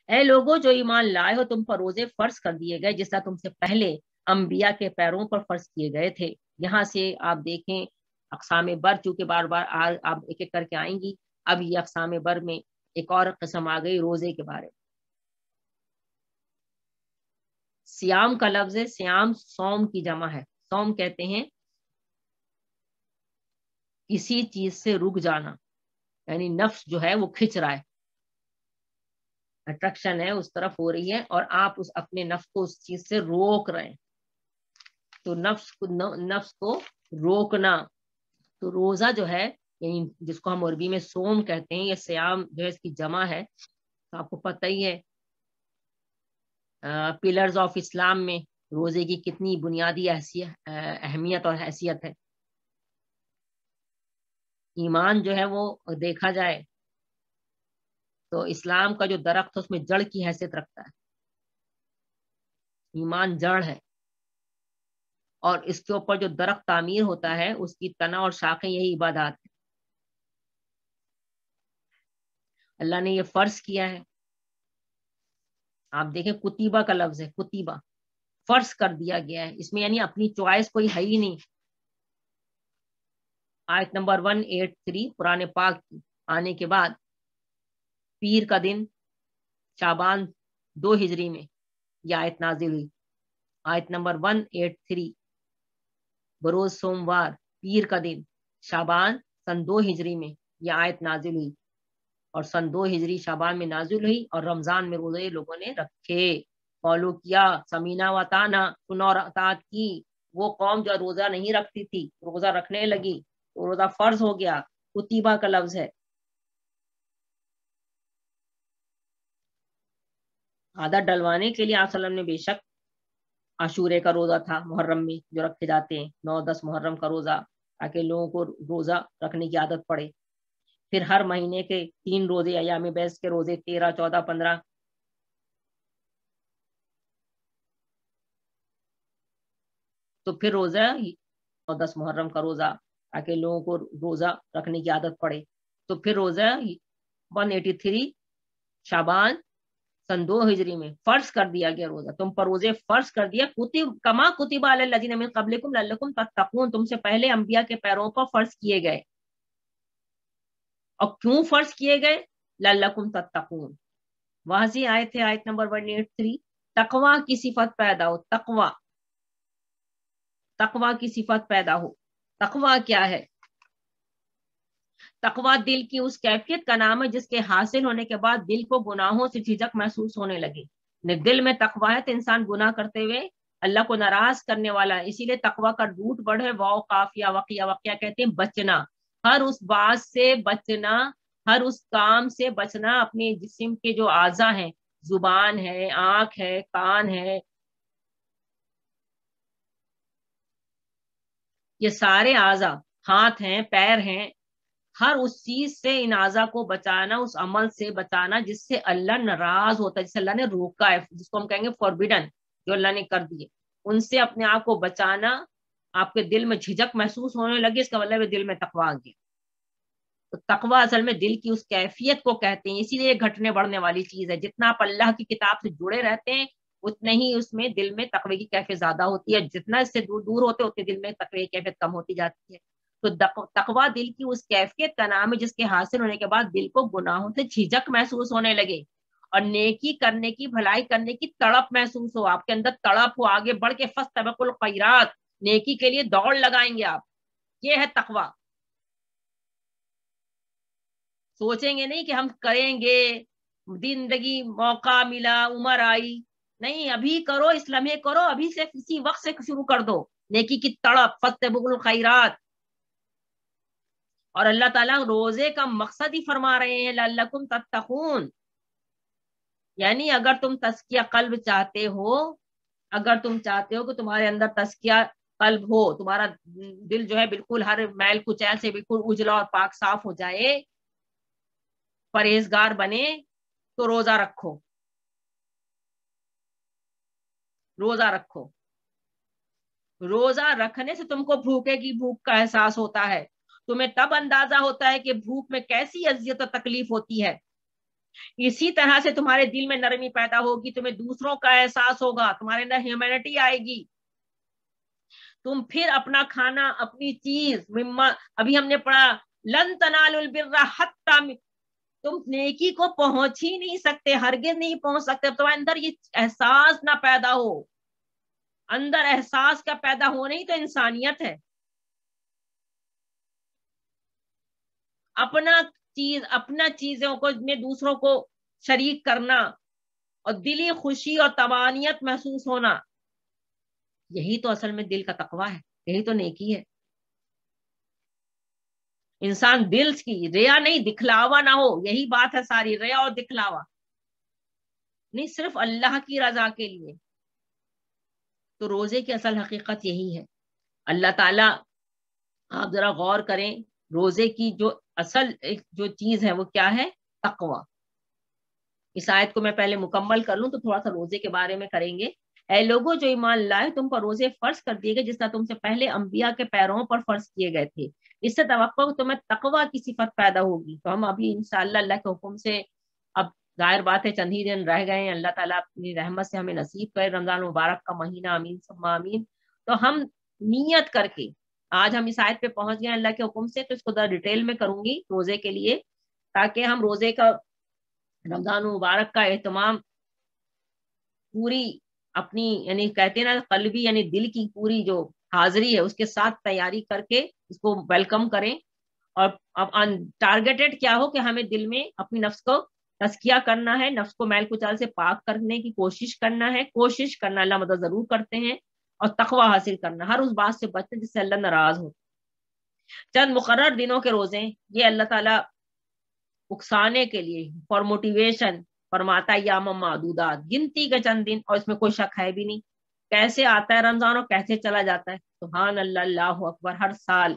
اے لوگوں جو ایمان لائے ہو، تم پر روزے فرض کر دیے گئے جس طرح تم سے پہلے انبیاء کے پیروں پر فرض کیے گئے تھے. یہاں سے آپ دیکھیں اقسام بر، چونکہ بار بار آپ ایک ایک کر کے آئیں گی. اب یہ اقسام بر میں ایک اور قسم آ گئی روزے کے بارے میں. سیام کا لفظ ہے، سیام سوم کی جمع ہے. سوم کہتے ہیں کسی چیز سے رک جانا، یعنی نفس جو ہے وہ کھچ رہا ہے، اٹریکشن ہے اس طرف ہو رہی ہے، اور آپ اس اپنے نفس کو اس چیز سے روک رہے ہیں. تو نفس کو روکنا. تو روزہ جو ہے، یعنی جس کو ہم عربی میں سوم کہتے ہیں، یہ سیام جو ہے اس کی جمع ہے. تو آپ کو پتہ ہی ہے پلرز آف اسلام میں روزے کی کتنی بنیادی اہمیت اور حیثیت ہے. ایمان جو ہے وہ دیکھا جائے تو اسلام کا جو درخت ہے اس میں جڑ کی حیثیت رکھتا ہے. ایمان جڑ ہے، اور اس کے اوپر جو درخت تعمیر ہوتا ہے اس کی تنا اور شاخیں یہی عبادات ہیں. اللہ نے یہ فرض کیا ہے. آپ دیکھیں کتیبہ کا لفظ ہے، کتیبہ فرض کر دیا گیا ہے. اس میں یعنی اپنی چوائس کوئی ہے ہی نہیں. آیت نمبر 183 قرآن پاک کی آنے کے بعد پیر کا دن شعبان 2 ہجری میں یہ آیت نازل ہوئی. آیت نمبر 183 بروز سوموار پیر کا دن شعبان سن 2 ہجری میں یہ آیت نازل ہوئی، اور سن 2 ہجری شعبان میں نازل ہوئی. اور رمضان میں روزے لوگوں نے رکھے، فالو کیا، سمینا وطانا، سنا اور اطاعت کی. وہ قوم جو روزہ نہیں رکھتی تھی روزہ رکھنے لگی تو روزہ فرض ہو گیا. کتیبہ کا لفظ ہے. عادت ڈلوانے کے لیے آپ صلی اللہ علیہ وسلم نے بے شک عاشورے کا روزہ تھا محرم میں جو رکھے جاتے ہیں، 9-10 محرم کا روزہ، تاکہ لوگوں کو روزہ رکھنے کی عادت پڑے. پھر ہر مہینے کے 3 روزے ایام بیس کے روزے 13، 14، 15. تو پھر روزہ 10 محرم کا روزہ تاکہ لوگوں کو روزہ رکھنے کی عادت پڑے. تو پھر روزہ 183 شعبان سن 2 ہجری میں فرض کر دیا گیا. روزہ تم پر روزے فرض کر دیا، کما کتب علی الذین من قبلکم لعلکم تتقون، تم سے پہلے انبیاء کے پیروں پر فرض کیے گئے. اور کیوں فرض کیے گئے؟ لعلکم تتقون. واضح آیت ہے آیت نمبر 183. تقوی کی صفت پیدا ہو، تقوی کی صفت پیدا ہو. تقوی کیا ہے؟ تقوی دل کی اس کیفیت کا نام ہے جس کے حاصل ہونے کے بعد دل کو گناہوں سے جھجک محسوس ہونے لگے. دل میں تقوی ہے تو انسان گناہ کرتے ہوئے اللہ کو ناراض کرنے والا ہے. اسی لیے تقوی کا روٹ ورڈ ہے واو قاف یا وقیہ. وقیہ کہتے ہیں بچنا، ہر اس بات سے بچنا، ہر اس کام سے بچنا. اپنے جسم کے جو اعضاء ہیں، زبان ہے، آنکھ ہے، کان ہے، یہ سارے اعضاء، ہاتھ ہیں، پیر ہیں، ہر اس چیز سے ان اعضاء کو بچانا، اس عمل سے بچانا جس سے اللہ ناراض ہوتا ہے، جس سے اللہ نے روکا ہے، جس کو ہم کہیں گے فوربیڈن، جو اللہ نے کر دیے. ان سے اپنے آپ کو بچانا. آپ کے دل میں جھجک محسوس ہونے لگی، اس کا مطلب ہے دل میں تقویٰ آ گیا. تو تقویٰ اصل میں دل کی اس کیفیت کو کہتے ہیں. اسی لیے گھٹنے بڑھنے والی چیز ہے. جتنا آپ اللہ کی کتاب سے جڑے رہتے ہیں اتنے ہی اس میں دل میں تقوی کی کیفیت زیادہ ہوتی ہے. جتنا اس سے دور دور ہوتے اتنے دل میں تقوی کی کیفیت کم ہوتی جاتی ہے. تو تقویٰ دل کی اس کیفیت کا نام ہے جس کے حاصل ہونے کے بعد دل کو گناہوں سے جھجک محسوس ہونے لگے، اور نیکی کرنے کی، بھلائی کرنے کی تڑپ محسوس ہو. آپ کے اندر تڑپ ہو، آگے بڑھ کے فاستبقوا الخیرات، نیکی کے لیے دوڑ لگائیں گے آپ. یہ ہے تقویٰ. سوچیں گے نہیں کہ ہم کریں گے، زندگی موقع ملا، عمر آئی. نہیں، ابھی کرو، اس لمحے کرو، ابھی سے اسی وقت سے شروع کر دو نیکی کی تڑپ. فاستبقوا الخیرات. اور اللہ تعالیٰ روزے کا مقصد ہی فرما رہے ہیں لعلکم تتقون. یعنی اگر تم تزکیہ قلب چاہتے ہو، اگر تم چاہتے ہو کہ تمہارے اندر تزکیہ قلب ہو، تمہارا دل جو ہے بالکل ہر میل کچیل سے بالکل اجلا اور پاک صاف ہو جائے، پرہیزگار بنے، تو روزہ رکھو. روزہ رکھو. روزہ رکھنے سے تم کو بھوکے کی بھوک کا احساس ہوتا ہے. تمہیں تب اندازہ ہوتا ہے کہ بھوک میں کیسی اذیت و تکلیف ہوتی ہے. اسی طرح سے تمہارے دل میں نرمی پیدا ہوگی، تمہیں دوسروں کا احساس ہوگا، تمہارے اندر ہیومینٹی آئے گی، تم پھر اپنا کھانا، اپنی چیز، ابھی ہم نے پڑھا لن تنالوا البر حتی، تم نیکی کو پہنچ ہی نہیں سکتے، ہرگز نہیں پہنچ سکتے تمہارے اندر یہ احساس نہ پیدا ہو۔ اندر احساس کا پیدا ہونا ہی تو انسانیت ہے۔ اپنا چیزوں کو میں دوسروں کو شریک کرنا اور دلی خوشی اور طمانینت محسوس ہونا، یہی تو اصل میں دل کا تقویٰ ہے، یہی تو نیکی ہے۔ انسان دل کی ریا نہیں، دکھلاوا نہ ہو، یہی بات ہے ساری، ریا اور دکھلاوا نہیں، صرف اللہ کی رضا کے لیے۔ تو روزے کی اصل حقیقت یہی ہے۔ اللہ تعالیٰ، آپ ذرا غور کریں، روزے کی جو اصل جو چیز ہے وہ کیا ہے؟ تقویٰ۔ اس آیت کو میں پہلے مکمل کر لوں تو تھوڑا سا روزے کے بارے میں کریں گے۔ اے لوگوں جو ایمان لائے، تم پر روزے فرض کر دیے گئے جس طرح تم سے پہلے انبیاء کے پیرووں پر فرض کیے گئے تھے، اس سے توقع تمہیں تقویٰ کی صفت پیدا ہوگی۔ تو ہم ابھی انشاءاللہ اللہ کے حکم سے، اب ظاہر بات ہے چند ہی دن رہ گئے ہیں، اللہ تعالیٰ اپنی رحمت سے ہمیں نصیب کرے رمضان مبارک کا مہینہ، آمین ثم آمین۔ تو ہم نیت کر کے، آج ہم اس آیت پہ پہنچ گئے اللہ کے حکم سے، تو اس کو ذرا ڈیٹیل میں کروں گی روزے کے لیے، تاکہ ہم روزے کا، رمضان مبارک کا اہتمام پوری اپنی، یعنی کہتے ہیں نا قلبی، یعنی دل کی پوری جو حاضری ہے اس کے ساتھ تیاری کر کے اس کو ویلکم کریں، اور اب ٹارگیٹڈ کیا ہو کہ ہمیں دل میں اپنی نفس کو تزکیہ کرنا ہے، نفس کو میل کچال سے پاک کرنے کی کوشش کرنا ہے، اللہ مدد ضرور کرتے ہیں، اور تقویٰ حاصل کرنا، ہر اس بات سے بچنا جس سے اللہ ناراض ہو۔ چند مقرر دنوں کے روزے، یہ اللہ تعالیٰ اکسانے کے لیے، فار موٹیویشن فرماتا ہے، یام معدودات، گنتی کے چند دن، اور اس میں کوئی شک ہے بھی نہیں۔ کیسے آتا ہے رمضان اور کیسے چلا جاتا ہے، سبحان اللہ، اللہ اکبر، ہر سال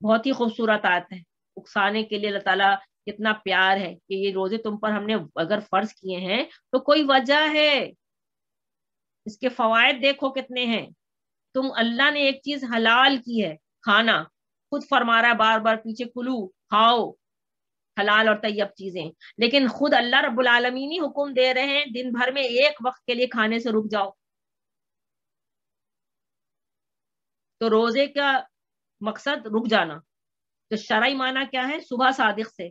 بہت ہی خوبصورت آتا ہے۔ اکسانے کے لیے اللہ تعالیٰ کتنا پیار ہے کہ یہ روزے تم پر ہم نے اگر فرض کیے ہیں تو کوئی وجہ ہے، اس کے فوائد دیکھو کتنے ہیں۔ تم، اللہ نے ایک چیز حلال کی ہے، کھانا، خود فرما رہا ہے بار بار پیچھے، کلو، کھاؤ حلال اور طیب چیزیں، لیکن خود اللہ رب العالمین ہی حکم دے رہے ہیں دن بھر میں ایک وقت کے لیے کھانے سے رک جاؤ۔ تو روزے کا مقصد رک جانا، تو شرعی معنی کیا ہے؟ صبح صادق سے،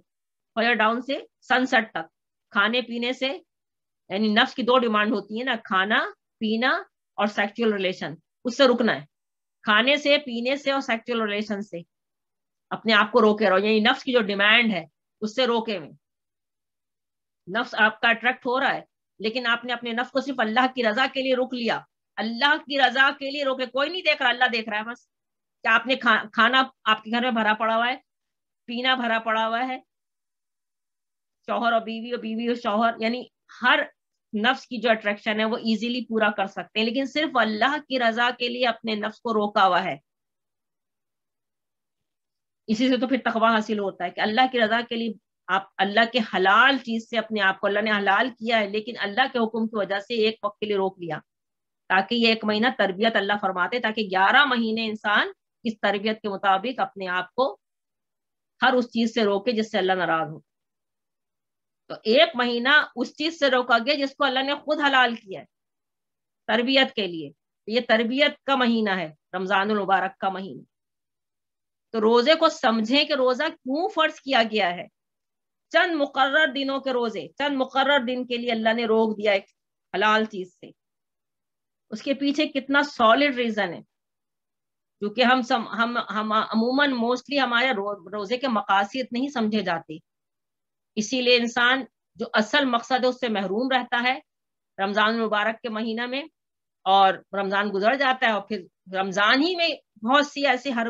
فجر ڈاؤن سے سن سیٹ تک، کھانے پینے سے، یعنی نفس کی دو ڈیمانڈ ہوتی ہے نا، کھانا پینا اور سیکچول ریلیشن، اس سے رکنا ہے، کھانے سے، پینے سے اور سیکچول ریلیشن سے اپنے آپ کو روکے رہو، یعنی نفس کی جو ڈیمانڈ ہے اس سے روکے ہوئے۔ نفس آپ کا اٹریکٹ ہو رہا ہے، لیکن آپ نے اپنے نفس کو صرف اللہ کی رضا کے لیے روک لیا، اللہ کی رضا کے لیے روکے، کوئی نہیں دیکھ رہا، اللہ دیکھ رہا ہے بس، کہ آپ نے کھانا آپ کے گھر میں بھرا پڑا ہوا ہے، پینا بھرا پڑا ہوا ہے، شوہر اور بیوی اور شوہر، یعنی ہر نفس کی جو اٹریکشن ہے وہ ایزیلی پورا کر سکتے ہیں، لیکن صرف اللہ کی رضا کے لیے اپنے نفس کو روکا ہوا ہے۔ اسی سے تو پھر تقویٰ حاصل ہوتا ہے کہ اللہ کی رضا کے لیے آپ اللہ کے حلال چیز سے اپنے آپ کو، اللہ نے حلال کیا ہے لیکن اللہ کے حکم کی وجہ سے ایک وقت کے لیے روک لیا، تاکہ یہ ایک مہینہ تربیت اللہ فرماتے، تاکہ 11 مہینے انسان اس تربیت کے مطابق اپنے آپ کو ہر اس چیز سے روکے جس سے اللہ ناراض ہو۔ تو ایک مہینہ اس چیز سے روکا گیا جس کو اللہ نے خود حلال کیا ہے تربیت کے لیے، یہ تربیت کا مہینہ ہے رمضان المبارک کا مہینہ۔ تو روزے کو سمجھیں کہ روزہ کیوں فرض کیا گیا ہے۔ چند مقرر دنوں کے روزے، چند مقرر دن کے لیے اللہ نے روک دیا ایک حلال چیز سے، اس کے پیچھے کتنا سالڈ ریزن ہے، کیونکہ ہم عموماً موسٹلی ہمارے روزے کے مقاصد نہیں سمجھے جاتے، اسی لیے انسان جو اصل مقصد ہے اس سے محروم رہتا ہے رمضان مبارک کے مہینہ میں، اور رمضان گزر جاتا ہے، اور پھر رمضان ہی میں بہت سی ایسے ہر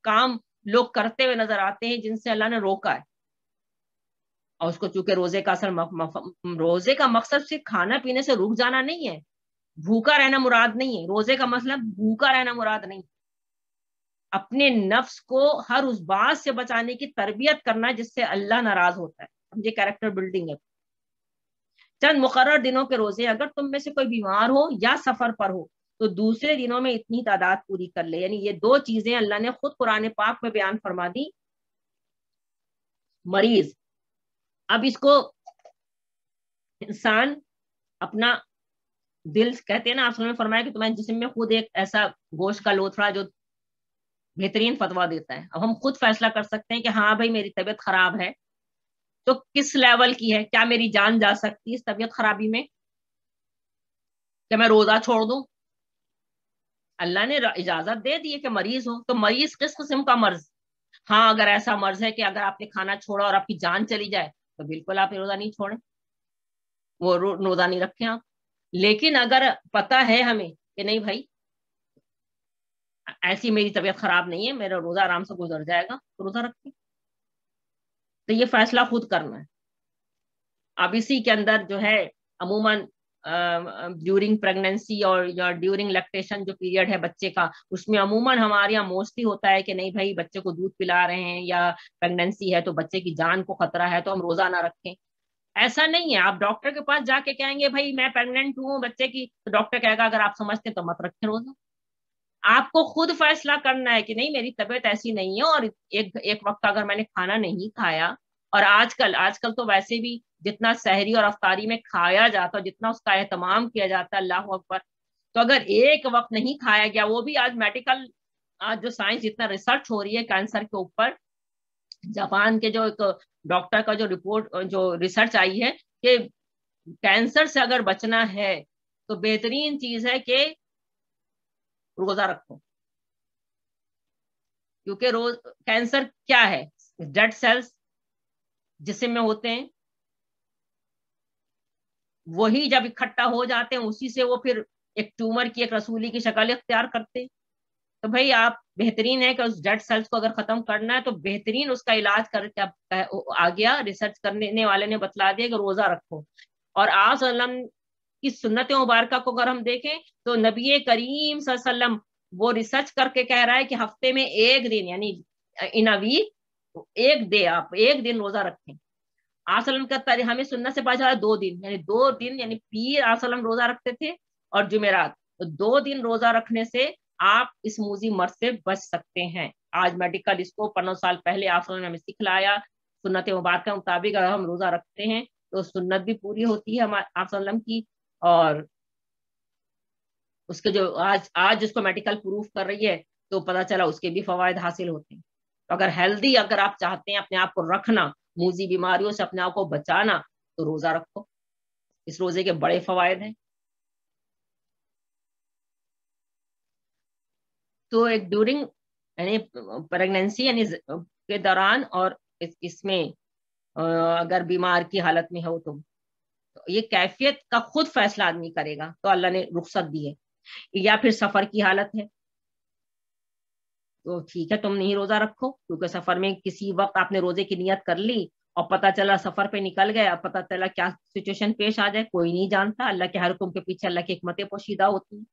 کام لوگ کرتے ہوئے نظر آتے ہیں جن سے اللہ نے روکا ہے، اور اس کو چونکہ روزے کا اصل روزے کا مقصد صرف کھانا پینے سے رک جانا نہیں ہے، بھوکا رہنا مراد نہیں ہے، روزے کا مطلب بھوکا رہنا مراد نہیں، اپنے نفس کو ہر اس بات سے بچانے کی تربیت کرنا جس سے اللہ ناراض ہوتا ہے، یہ کیریکٹر بلڈنگ ہے۔ چند مقرر دنوں کے روزے، اگر تم میں سے کوئی بیمار ہو یا سفر پر ہو تو دوسرے دنوں میں اتنی تعداد پوری کر لے، یعنی یہ دو چیزیں اللہ نے خود قرآن پاک میں بیان فرما دی۔ مریض اب اس کو انسان اپنا دل کہتے ہیں نا، آپ نے فرمایا کہ تمہارے جسم میں خود ایک ایسا گوشت کا لوتھڑا جو بہترین فتوا دیتا ہے. اب ہم خود فیصلہ کر سکتے ہیں کہ ہاں بھائی میری طبیعت خراب ہے تو کس لیول کی ہے، کیا میری جان جا سکتی ہے اس طبیعت خرابی میں، کہ میں روزہ چھوڑ دوں. اللہ نے اجازت دے دی ہے کہ مریض ہو، تو مریض کس قسم کا مرض؟ ہاں اگر ایسا مرض ہے کہ اگر آپ نے کھانا چھوڑا اور آپ کی جان چلی جائے تو بالکل آپ روزہ نہیں چھوڑیں، وہ روزہ نہیں رکھیں آپ. لیکن اگر پتا ہے ہمیں کہ نہیں بھائی ایسی میری طبیعت خراب نہیں ہے، میرا روزہ آرام سے گزر جائے گا، تو روزہ رکھیں. تو یہ فیصلہ خود کرنا ہے. اب اسی کے اندر جو ہے عموماً ڈیورنگ پریگنینسی اور ڈیورنگ لیکٹیشن جو پیریڈ ہے بچے کا، اس میں عموماً ہمارے یہاں موسٹلی ہوتا ہے کہ نہیں بھائی بچے کو دودھ پلا رہے ہیں یا پریگنینسی ہے تو بچے کی جان کو خطرہ ہے تو ہم روزہ نہ رکھیں. ایسا نہیں ہے. آپ ڈاکٹر کے پاس جا کے کہیں گے بھائی میں پریگننٹ ہوں بچے کی، تو ڈاکٹر کہے گا اگر آپ سمجھتے تو مت رکھیں روزہ. آپ کو خود فیصلہ کرنا ہے کہ نہیں میری طبیعت ایسی نہیں ہے، اور ایک وقت اگر میں نے کھانا نہیں کھایا، اور آج کل تو ویسے بھی جتنا سحری اور افطاری میں کھایا جاتا ہے، جتنا اس کا اہتمام کیا جاتا ہے، اللہ اکبر، تو اگر ایک وقت نہیں کھایا گیا، وہ بھی آج میڈیکل، آج جو سائنس جتنا ریسرچ ہو رہی ہے کینسر کے اوپر، جاپان کے جو ایک ڈاکٹر کا جو رپورٹ جو ریسرچ آئی ہے کہ کینسر سے اگر بچنا ہے تو بہترین چیز ہے کہ روزہ رکھو. کیونکہ کینسر کیا ہے؟ ڈیڈ سیلز جسم میں ہوتے ہیں، وہی جب اکٹھا ہو جاتے ہیں اسی سے وہ پھر ایک ٹیومر کی ایک رسولی کی شکل اختیار کرتے ہیں. تو بھائی آپ بہترین ہے کہ اس ڈیڈ سیلز کو اگر ختم کرنا ہے تو بہترین اس کا علاج کر کے آ گیا، ریسرچ کرنے والے نے بتلا دیا کہ روزہ رکھو. اور آپ صلی اللہ علیہ وسلم کی سنت مبارکہ کو اگر ہم دیکھیں تو نبی کریم صلی اللہ علیہ وسلم وہ ریسرچ کر کے کہہ رہا ہے کہ ہفتے میں ایک دن، یعنی ان اے ویک ایک دے آپ ایک دن روزہ رکھیں. آپ صلی اللہ علیہ وسلم کا ہمیں سنت سے پتا چلا 2 دن، یعنی 2 دن، یعنی پیر آپ صلی اللہ علیہ وسلم روزہ رکھتے تھے اور جمعرات، تو 2 دن روزہ رکھنے سے آپ اس موذی مرض سے بچ سکتے ہیں. آج میڈیکل اس کو 15 سال پہلے آپ صلی اللہ علیہ وسلم نے ہمیں سکھلایا. سنت مبارکہ کے مطابق اگر ہم روزہ رکھتے ہیں تو سنت بھی پوری ہوتی ہے آپ صلی اللہ علیہ وسلم کی، اور اس کے جو آج جس کو میڈیکل پروف کر رہی ہے تو پتا چلا اس کے بھی فوائد حاصل ہوتے ہیں. تو اگر ہیلدی اگر آپ چاہتے ہیں اپنے آپ کو رکھنا، موذی بیماریوں سے اپنے آپ کو بچانا، تو روزہ رکھو. اس روزے کے بڑے فوائد ہیں. تو ایک ڈیورنگ یعنی پریگنینسی یعنی کے دوران، اور اس میں اگر بیمار کی حالت میں ہو تو یہ کیفیت کا خود فیصلہ آدمی کرے گا، تو اللہ نے رخصت دی ہے. یا پھر سفر کی حالت ہے تو ٹھیک ہے تم نہیں روزہ رکھو، کیونکہ سفر میں کسی وقت آپ نے روزے کی نیت کر لی اور پتا چلا سفر پہ نکل گیا، پتا چلا کیا سچویشن پیش آ جائے کوئی نہیں جانتا. اللہ کے ہر حکم کے پیچھے اللہ کی حکمتیں پوشیدہ ہوتی ہیں،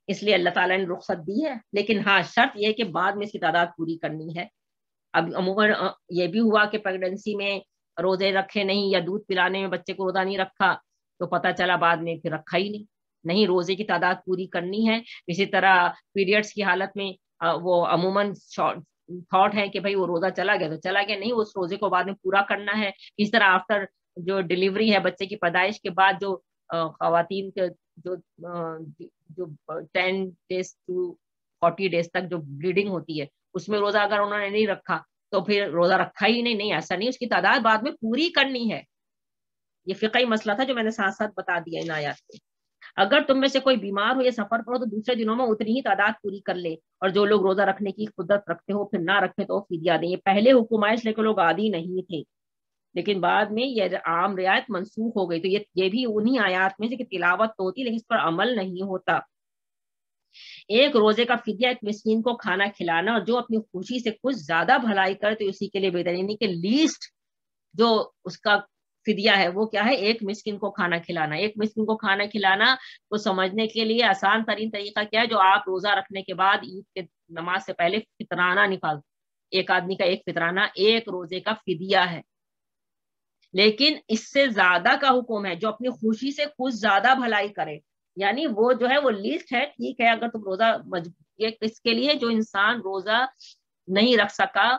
اس لیے اللہ تعالیٰ نے رخصت دی ہے. لیکن ہاں شرط یہ کہ بعد میں اس کی تعداد پوری کرنی ہے. اب عموماً یہ بھی ہوا کہ پیگنینسی میں روزے رکھے نہیں یا دودھ پلانے میں بچے کو روزہ نہیں رکھا، تو پتا چلا بعد میں پھر رکھا ہی نہیں، روزے کی تعداد پوری کرنی ہے. اسی طرح پیریڈز کی حالت میں وہ عموماً تھاٹ ہے کہ بھائی وہ روزہ چلا گیا تو چلا گیا، نہیں، اس روزے کو بعد میں پورا کرنا ہے. اس طرح آفٹر جو ڈلیوری ہے، بچے کی پیدائش کے بعد جو خواتین کے جو 10 days to 40 days تک جو بلیڈنگ ہوتی ہے، اس میں روزہ اگر انہوں نے نہیں رکھا تو پھر روزہ رکھا ہی نہیں. ایسا نہیں، اس کی تعداد بعد میں پوری کرنی ہے. یہ فقہی مسئلہ تھا جو میں نے ساتھ ساتھ بتا دیا ان آیات سے. اگر تم میں سے کوئی بیمار ہو یا سفر پر ہو تو دوسرے دنوں میں اتنی ہی تعداد پوری کر لے، اور جو لوگ روزہ رکھنے کی قدرت رکھتے ہو پھر نہ رکھے تو فدیہ دیں. یہ پہلے حکم آئے اس لیے کہ لوگ عادی نہیں تھے، لیکن بعد میں یہ عام رعایت منسوخ ہو گئی. تو یہ بھی انہی آیات میں سے کہ تلاوت تو ہوتی لیکن اس پر عمل نہیں ہوتا. ایک روزے کا فدیہ ایک مسکین کو کھانا کھلانا، اور جو اپنی خوشی سے کچھ زیادہ بھلائی کرے تو اسی کے لیے بہترین کہ لیسٹ جو اس کا فدیہ ہے وہ کیا ہے، ایک مسکین کو کھانا کھلانا. ایک مسکین کو کھانا کھلانا کو سمجھنے کے لیے آسان ترین طریقہ کیا ہے، جو آپ روزہ رکھنے کے بعد عید کے نماز سے پہلے فطرانہ نکال، ایک آدمی کا ایک فطرانہ ایک روزے کا فدیہ ہے. لیکن اس سے زیادہ کا حکم ہے جو اپنی خوشی سے کچھ زیادہ بھلائی کرے، یعنی وہ جو ہے وہ لیسٹ ہے. ٹھیک ہے اگر تم روزہ اس کے لیے جو انسان روزہ نہیں رکھ سکا،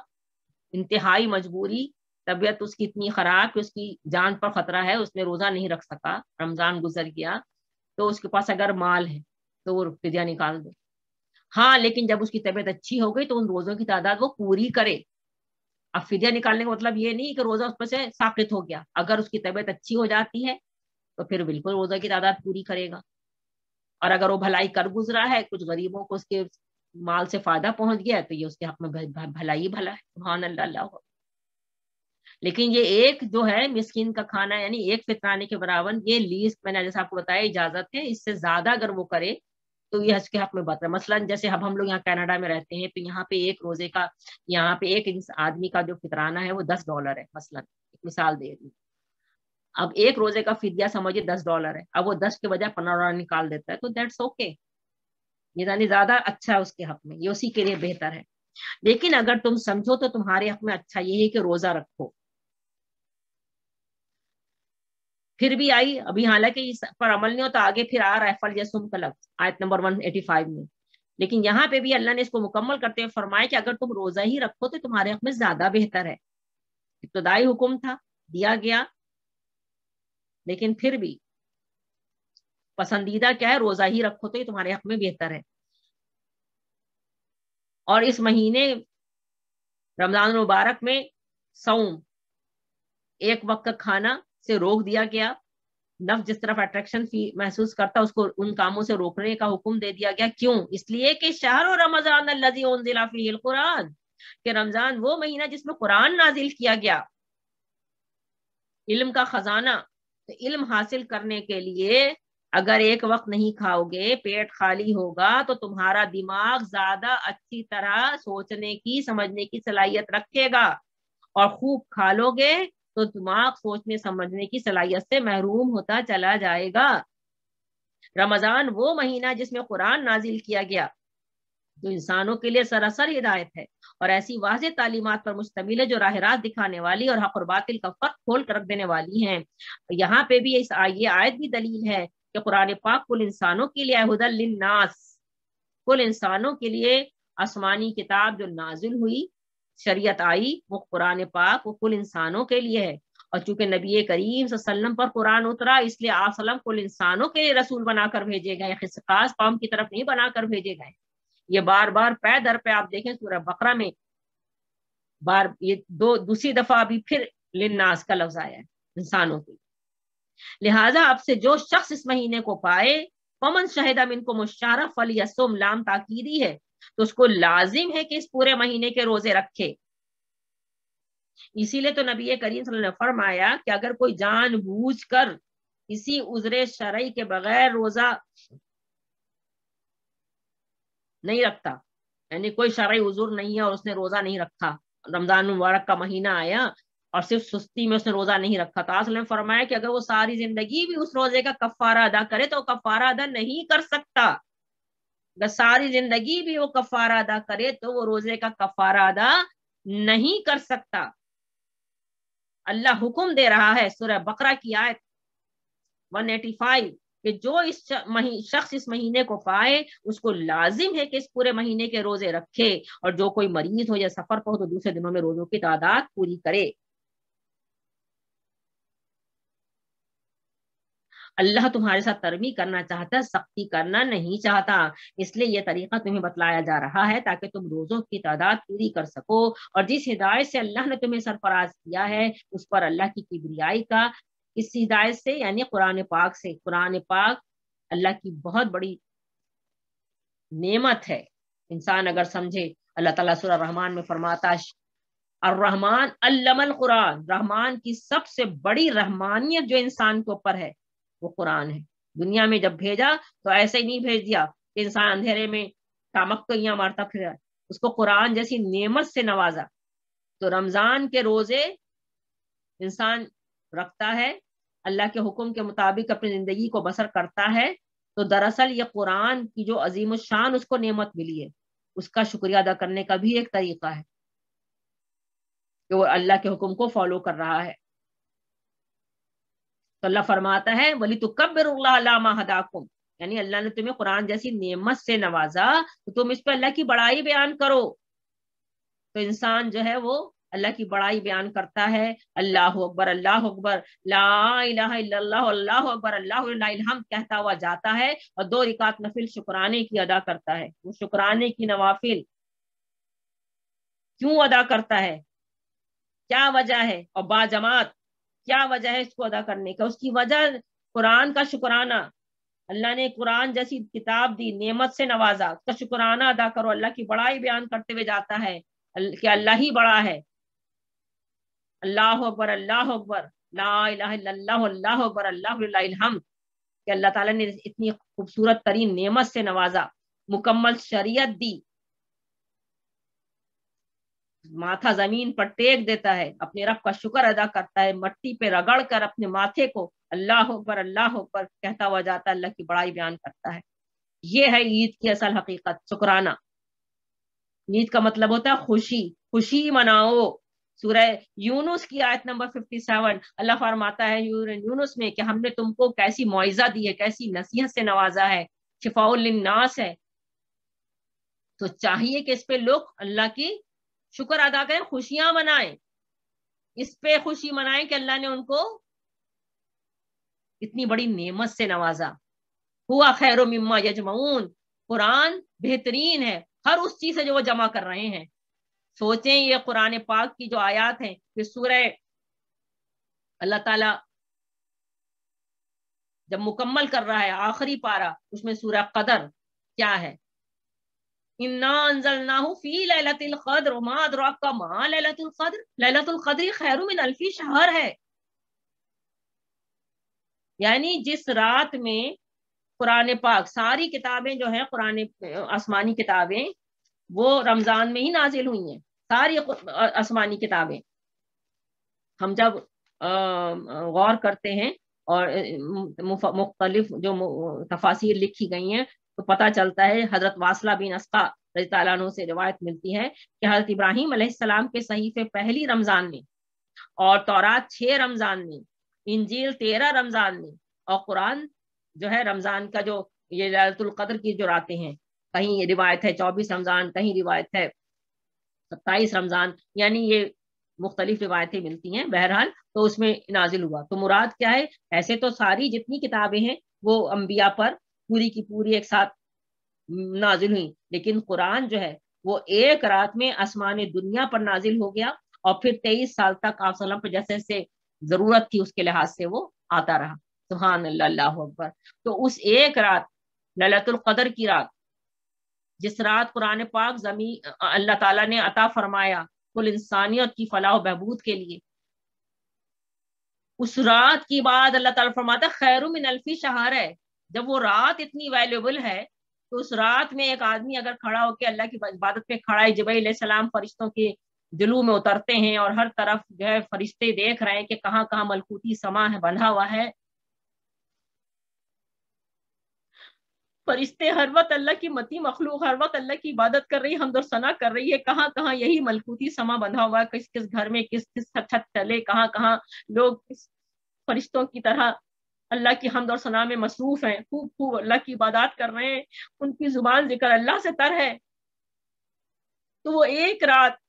انتہائی مجبوری طبیعت اس کی اتنی خراب کہ اس کی جان پر خطرہ ہے، اس نے روزہ نہیں رکھ سکا، رمضان گزر گیا، تو اس کے پاس اگر مال ہے تو وہ فدیہ نکال دے. ہاں لیکن جب اس کی طبیعت اچھی ہو گئی تو ان روزوں کی تعداد وہ پوری کرے. اب فدیہ نکالنے کا مطلب یہ نہیں کہ روزہ اس پر سے ساقط ہو گیا. اگر اس کی طبیعت اچھی ہو جاتی ہے تو پھر بالکل روزہ کی تعداد پوری کرے گا. اور اگر وہ بھلائی کر گزرا ہے، کچھ غریبوں کو اس کے مال سے فائدہ پہنچ گیا، تو یہ اس کے حق میں بھلائی بھلا ہے. سبحان اللہ. اللہ. لیکن یہ ایک جو ہے مسکین کا کھانا، یعنی ایک فطرانے کے برابر، یہ لیسٹ میں نے جیسے آپ کو بتایا اجازت ہے. اس سے زیادہ اگر وہ کرے تو یہ اس کے حق میں بات ہے. مثلا جیسے اب ہم لوگ یہاں کینیڈا میں رہتے ہیں، تو یہاں پہ ایک روزے کا، یہاں پہ ایک آدمی کا جو فطرانہ ہے وہ $10 ہے. مثلا ایک مثال دے دی. اب ایک روزے کا فدیہ سمجھے $10 ہے. اب وہ 10 کے بجائے $15 نکال دیتا ہے تو دیٹس اوکے. یہ یعنی زیادہ اچھا ہے اس کے حق میں، یہ اسی کے لیے بہتر ہے. لیکن اگر تم سمجھو تو تمہارے حق میں اچھا یہ ہے کہ روزہ رکھو. پھر بھی آئی ابھی، حالانکہ اس پر عمل نہیں ہوتا، آگے پھر آ رہا ہے فلیصم کا لفظ آیت نمبر 185 میں. لیکن یہاں پہ بھی اللہ نے اس کو مکمل کرتے ہوئے فرمایا کہ اگر تم روزہ ہی رکھو تو تمہارے حق میں زیادہ بہتر ہے. ابتدائی حکم تھا، دیا گیا، لیکن پھر بھی پسندیدہ کیا ہے؟ روزہ ہی رکھو تو یہ تمہارے حق میں بہتر ہے. اور اس مہینے رمضان المبارک میں صوم، ایک وقت کا کھانا سے روک دیا گیا. نفس جس طرف اٹریکشن محسوس کرتا اس کو ان کاموں سے روکنے کا حکم دے دیا گیا. کیوں؟ اس لیے کہ شہر رمضان الذی انزل فیہ القرآن، کہ رمضان وہ مہینہ جس میں قرآن نازل کیا گیا. علم کا خزانہ. تو علم حاصل کرنے کے لیے اگر ایک وقت نہیں کھاؤ گے، پیٹ خالی ہوگا، تو تمہارا دماغ زیادہ اچھی طرح سوچنے کی، سمجھنے کی صلاحیت رکھے گا. اور خوب کھا لو گے تو دماغ سوچنے سمجھنے کی صلاحیت سے محروم ہوتا چلا جائے گا. رمضان وہ مہینہ جس میں قرآن نازل کیا گیا، جو انسانوں کے لیے سراسر ہدایت ہے اور ایسی واضح تعلیمات پر مشتمل ہے جو راہ راست دکھانے والی اور حق اور باطل کا فرق کھول کر رکھ دینے والی ہیں. یہاں پہ بھی یہ آیت بھی دلیل ہے کہ قرآن پاک کل انسانوں کے لیے ہدی للناس، کل انسانوں کے لیے آسمانی کتاب جو نازل ہوئی، شریعت آئی، وہ قرآن پاک وہ کل انسانوں کے لیے ہے. اور چونکہ نبی کریم صلی اللہ علیہ وسلم پر قرآن اترا، اس لیے آپ صلی اللہ علیہ وسلم کل انسانوں کے لیے رسول بنا کر بھیجے گئے، خاص قوم کی طرف نہیں بنا کر بھیجے گئے. یہ بار بار پے در پہ آپ دیکھیں سورہ بقرہ میں یہ دوسری دفعہ ابھی پھر للناس کا لفظ آیا ہے، انسانوں کے. لہٰذا اب سے جو شخص اس مہینے کو پائے، فمن شہد منکم الشہر فلیصم، لام تاکیدی ہے، تو اس کو لازم ہے کہ اس پورے مہینے کے روزے رکھے. اسی لیے تو نبی کریم صلی اللہ علیہ وسلم نے فرمایا کہ اگر کوئی جان بوجھ کر کسی عذر شرعی کے بغیر روزہ نہیں رکھتا، یعنی کوئی شرعی عذر نہیں ہے اور اس نے روزہ نہیں رکھا، رمضان مبارک کا مہینہ آیا اور صرف سستی میں اس نے روزہ نہیں رکھا، تو آپ نے فرمایا کہ اگر وہ ساری زندگی بھی اس روزے کا کفارہ ادا کرے تو وہ کفارہ ادا نہیں کر سکتا. اگر ساری زندگی بھی وہ کفارہ ادا کرے تو وہ روزے کا کفارہ ادا نہیں کر سکتا. اللہ حکم دے رہا ہے سورہ بقرہ کی آیت 185 کہ جو اس شخص اس مہینے کو پائے اس کو لازم ہے کہ اس پورے مہینے کے روزے رکھے، اور جو کوئی مریض ہو یا سفر پر ہو تو دوسرے دنوں میں روزوں کی تعداد پوری کرے. اللہ تمہارے ساتھ ترمی کرنا چاہتا ہے، سختی کرنا نہیں چاہتا. اس لیے یہ طریقہ تمہیں بتلایا جا رہا ہے تاکہ تم روزوں کی تعداد پوری کر سکو. اور جس ہدایت سے اللہ نے تمہیں سرفراز کیا ہے اس پر اللہ کی کبریائی کا، اس ہدایت سے یعنی قرآن پاک سے. قرآن پاک اللہ کی بہت بڑی نعمت ہے. انسان اگر سمجھے، اللہ تعالیٰ سورہ رحمان میں فرماتا الرحمن علم القرآن، رحمان کی سب سے بڑی رحمانیت جو انسان کے اوپر ہے وہ قرآن ہے. دنیا میں جب بھیجا تو ایسے ہی نہیں بھیج دیا کہ انسان اندھیرے میں ٹامکیاں مارتا پھرا، اس کو قرآن جیسی نعمت سے نوازا. تو رمضان کے روزے انسان رکھتا ہے، اللہ کے حکم کے مطابق اپنی زندگی کو بسر کرتا ہے، تو دراصل یہ قرآن کی جو عظیم الشان اس کو نعمت ملی ہے، اس کا شکریہ ادا کرنے کا بھی ایک طریقہ ہے کہ وہ اللہ کے حکم کو فالو کر رہا ہے. تو اللہ فرماتا ہے وَلِتُكَبِّرُوا اللَّهَ عَلَىٰ مَا هَدَاكُمْ، یعنی اللہ نے تمہیں قرآن جیسی نعمت سے نوازا تو تم اس پہ اللہ کی بڑائی بیان کرو. تو انسان جو ہے وہ اللہ کی بڑائی بیان کرتا ہے، اللہ اکبر اللہ اکبر، لا الہ الا اللہ، اللہ اکبر اللہ الحمد کہتا ہوا جاتا ہے، اور 2 رکعت نفل شکرانے کی ادا کرتا ہے۔ وہ شکرانے کی نوافل کیوں ادا کرتا ہے، کیا وجہ ہے، اور باجماعت کیا وجہ ہے اس کو ادا کرنے کا؟ اس کی وجہ قرآن کا شکرانہ، اللہ نے قرآن جیسی کتاب دی، نعمت سے نوازا، اس کا شکرانہ ادا کرو۔ اللہ کی بڑائی بیان کرتے ہوئے جاتا ہے کہ اللہ ہی بڑا ہے، اللہ اکبر اللہ اکبر، لا الہ الا اللہ، اللہ اکبر اللہ الحمد، کہ اللہ تعالیٰ نے اتنی خوبصورت ترین نعمت سے نوازا، مکمل شریعت دی، ماتھا زمین پر ٹیک دیتا ہے، اپنے رب کا شکر ادا کرتا ہے، مٹی پہ رگڑ کر اپنے ماتھے کو اللہ اکبر کہتا ہوا جاتا ہے، اللہ کی بڑائی بیان کرتا ہے۔ یہ ہے عید کی اصل حقیقت، شکرانہ۔ عید کا مطلب ہوتا ہے خوشی، خوشی مناؤ۔ سورہ یونس کی آیت نمبر 57 اللہ فرماتا ہے یونس میں کہ ہم نے تم کو کیسی معجزہ دی ہے، کیسی نصیحت سے نوازا ہے، شفاء للناس ہے۔ تو چاہیے کہ اس پہ لوگ اللہ کی شکر ادا کریں، خوشیاں منائیں، اس پہ خوشی منائیں کہ اللہ نے ان کو اتنی بڑی نعمت سے نوازا۔ ہوا خیر مما یجمعون، قرآن بہترین ہے ہر اس چیز سے جو وہ جمع کر رہے ہیں۔ سوچیں یہ قرآن پاک کی جو آیات ہیں، کہ سورہ اللہ تعالی جب مکمل کر رہا ہے آخری پارہ، اس میں سورہ قدر کیا ہے، انا انزلناہ فی لیلۃ القدر وما ادراک ما لیلۃ القدر، لیلۃ القدر خیر من الف شہر ہے، یعنی جس رات میں قرآن پاک ساری کتابیں جو ہیں قرآن آسمانی کتابیں وہ رمضان میں ہی نازل ہوئی ہیں، ساری آسمانی کتابیں۔ ہم جب غور کرتے ہیں اور مختلف جو تفاسیر لکھی گئی ہیں تو پتہ چلتا ہے، حضرت واصلہ بن اسقا رضی اللہ عنہ سے روایت ملتی ہے کہ حضرت ابراہیم علیہ السلام کے صحیفے پہلی رمضان میں، اور تورات 6 رمضان میں، انجیل 13 رمضان میں، اور قرآن جو ہے رمضان کا جو یہ لیلۃ القدر کی جو راتیں ہیں، کہیں روایت ہے 24 رمضان، کہیں روایت ہے 27 رمضان، یعنی یہ مختلف روایتیں ملتی ہیں، بہرحال تو اس میں نازل ہوا۔ تو مراد کیا ہے، ایسے تو ساری جتنی کتابیں ہیں وہ انبیاء پر پوری کی پوری ایک ساتھ نازل ہوئی، لیکن قرآن جو ہے وہ ایک رات میں آسمان دنیا پر نازل ہو گیا، اور پھر 23 سال تک آپ صلی اللہ علیہ وسلم پہ جیسے جیسے ضرورت تھی اس کے لحاظ سے وہ آتا رہا۔ سبحان اللہ، اللہ اکبر۔ تو اس ایک رات، لیلۃ القدر کی رات، جس رات قرآن پاک زمین اللہ تعالیٰ نے عطا فرمایا کل انسانیت کی فلاح و بہبود کے لیے، اس رات کی بعد اللہ تعالیٰ فرماتا خیر من الف شہر ہے۔ جب وہ رات اتنی ویلیبل ہے تو اس رات میں ایک آدمی اگر کھڑا ہو کے اللہ کی عبادت پہ کھڑا ہے، جبرائیل علیہ السلام فرشتوں کے جلو میں اترتے ہیں، اور ہر طرف جو ہے فرشتے دیکھ رہے ہیں کہ کہاں کہاں ملکوتی سما ہے بندھا ہوا ہے، فرشتے ہر وقت اللہ کی متی مخلوق ہر وقت اللہ کی عبادت کر رہی ہے، حمد و ثنا کر رہی ہے، کہاں کہاں یہی ملکوتی سما بندھا ہوا ہے، کس کس گھر میں، کس کس چھت تلے، کہاں کہاں لوگ فرشتوں کی طرح اللہ کی حمد اور ثنا میں مصروف ہیں، خوب خوب اللہ کی عبادات کر رہے ہیں، ان کی زبان ذکر اللہ سے تر ہے۔ تو وہ ایک رات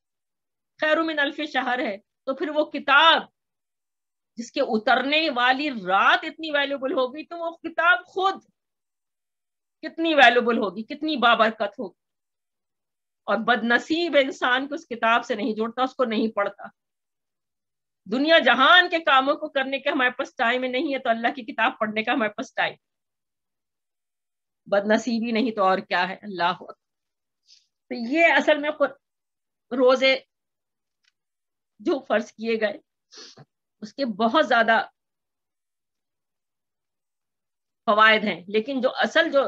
خیر من الف شہر ہے، تو پھر وہ کتاب جس کے اترنے والی رات اتنی ویلیبل ہوگی، تو وہ کتاب خود کتنی ویلیبل ہوگی، کتنی بابرکت ہوگی، اور بد نصیب انسان کو اس کتاب سے نہیں جوڑتا، اس کو نہیں پڑھتا۔ دنیا جہان کے کاموں کو کرنے کا ہمارے پاس ٹائم نہیں ہے، تو اللہ کی کتاب پڑھنے کا ہمارے پاس ٹائم، بد نصیبی نہیں تو اور کیا ہے۔ اللہ اکبر۔ تو یہ اصل میں روزے جو فرض کیے گئے اس کے بہت زیادہ فوائد ہیں، لیکن جو اصل جو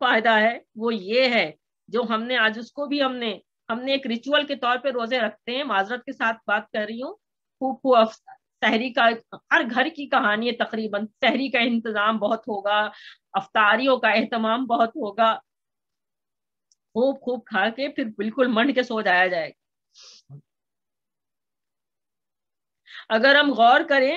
فائدہ ہے وہ یہ ہے، جو ہم نے آج اس کو بھی ہم نے ایک ریچول کے طور پہ روزے رکھتے ہیں، معذرت کے ساتھ بات کر رہی ہوں، خوب سحری کا ہر گھر کی کہانی ہے، تقریباً سحری کا انتظام بہت ہوگا، افطاریوں کا اہتمام بہت ہوگا، خوب کھا کے پھر بالکل منڈ کے سو جایا جائے گا۔ اگر ہم غور کریں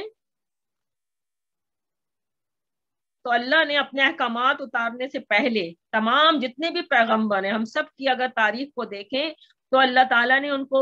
تو اللہ نے اپنے احکامات اتارنے سے پہلے تمام جتنے بھی پیغمبر ہیں، ہم سب کی اگر تاریخ کو دیکھیں تو اللہ تعالیٰ نے ان کو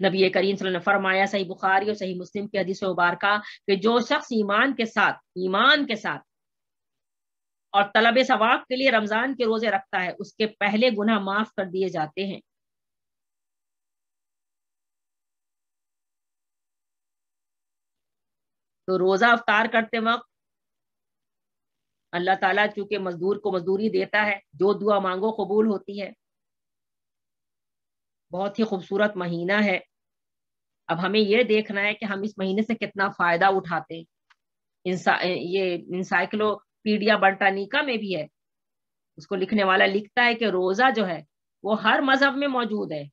نبی کریم صلی اللہ علیہ وسلم نے فرمایا صحیح بخاری اور صحیح مسلم کی حدیث مبارکہ کہ جو شخص ایمان کے ساتھ اور طلب ثواب کے لیے رمضان کے روزے رکھتا ہے اس کے پہلے گناہ معاف کر دیے جاتے ہیں۔ تو روزہ افطار کرتے وقت اللہ تعالیٰ چونکہ مزدور کو مزدوری دیتا ہے، جو دعا مانگو قبول ہوتی ہے۔ بہت ہی خوبصورت مہینہ ہے۔ اب ہمیں یہ دیکھنا ہے کہ ہم اس مہینے سے کتنا فائدہ اٹھاتے ہیں۔ یہ انسائکلوپیڈیا برٹانیکا میں بھی ہے، اس کو لکھنے والا لکھتا ہے کہ روزہ جو ہے وہ ہر مذہب میں موجود ہے،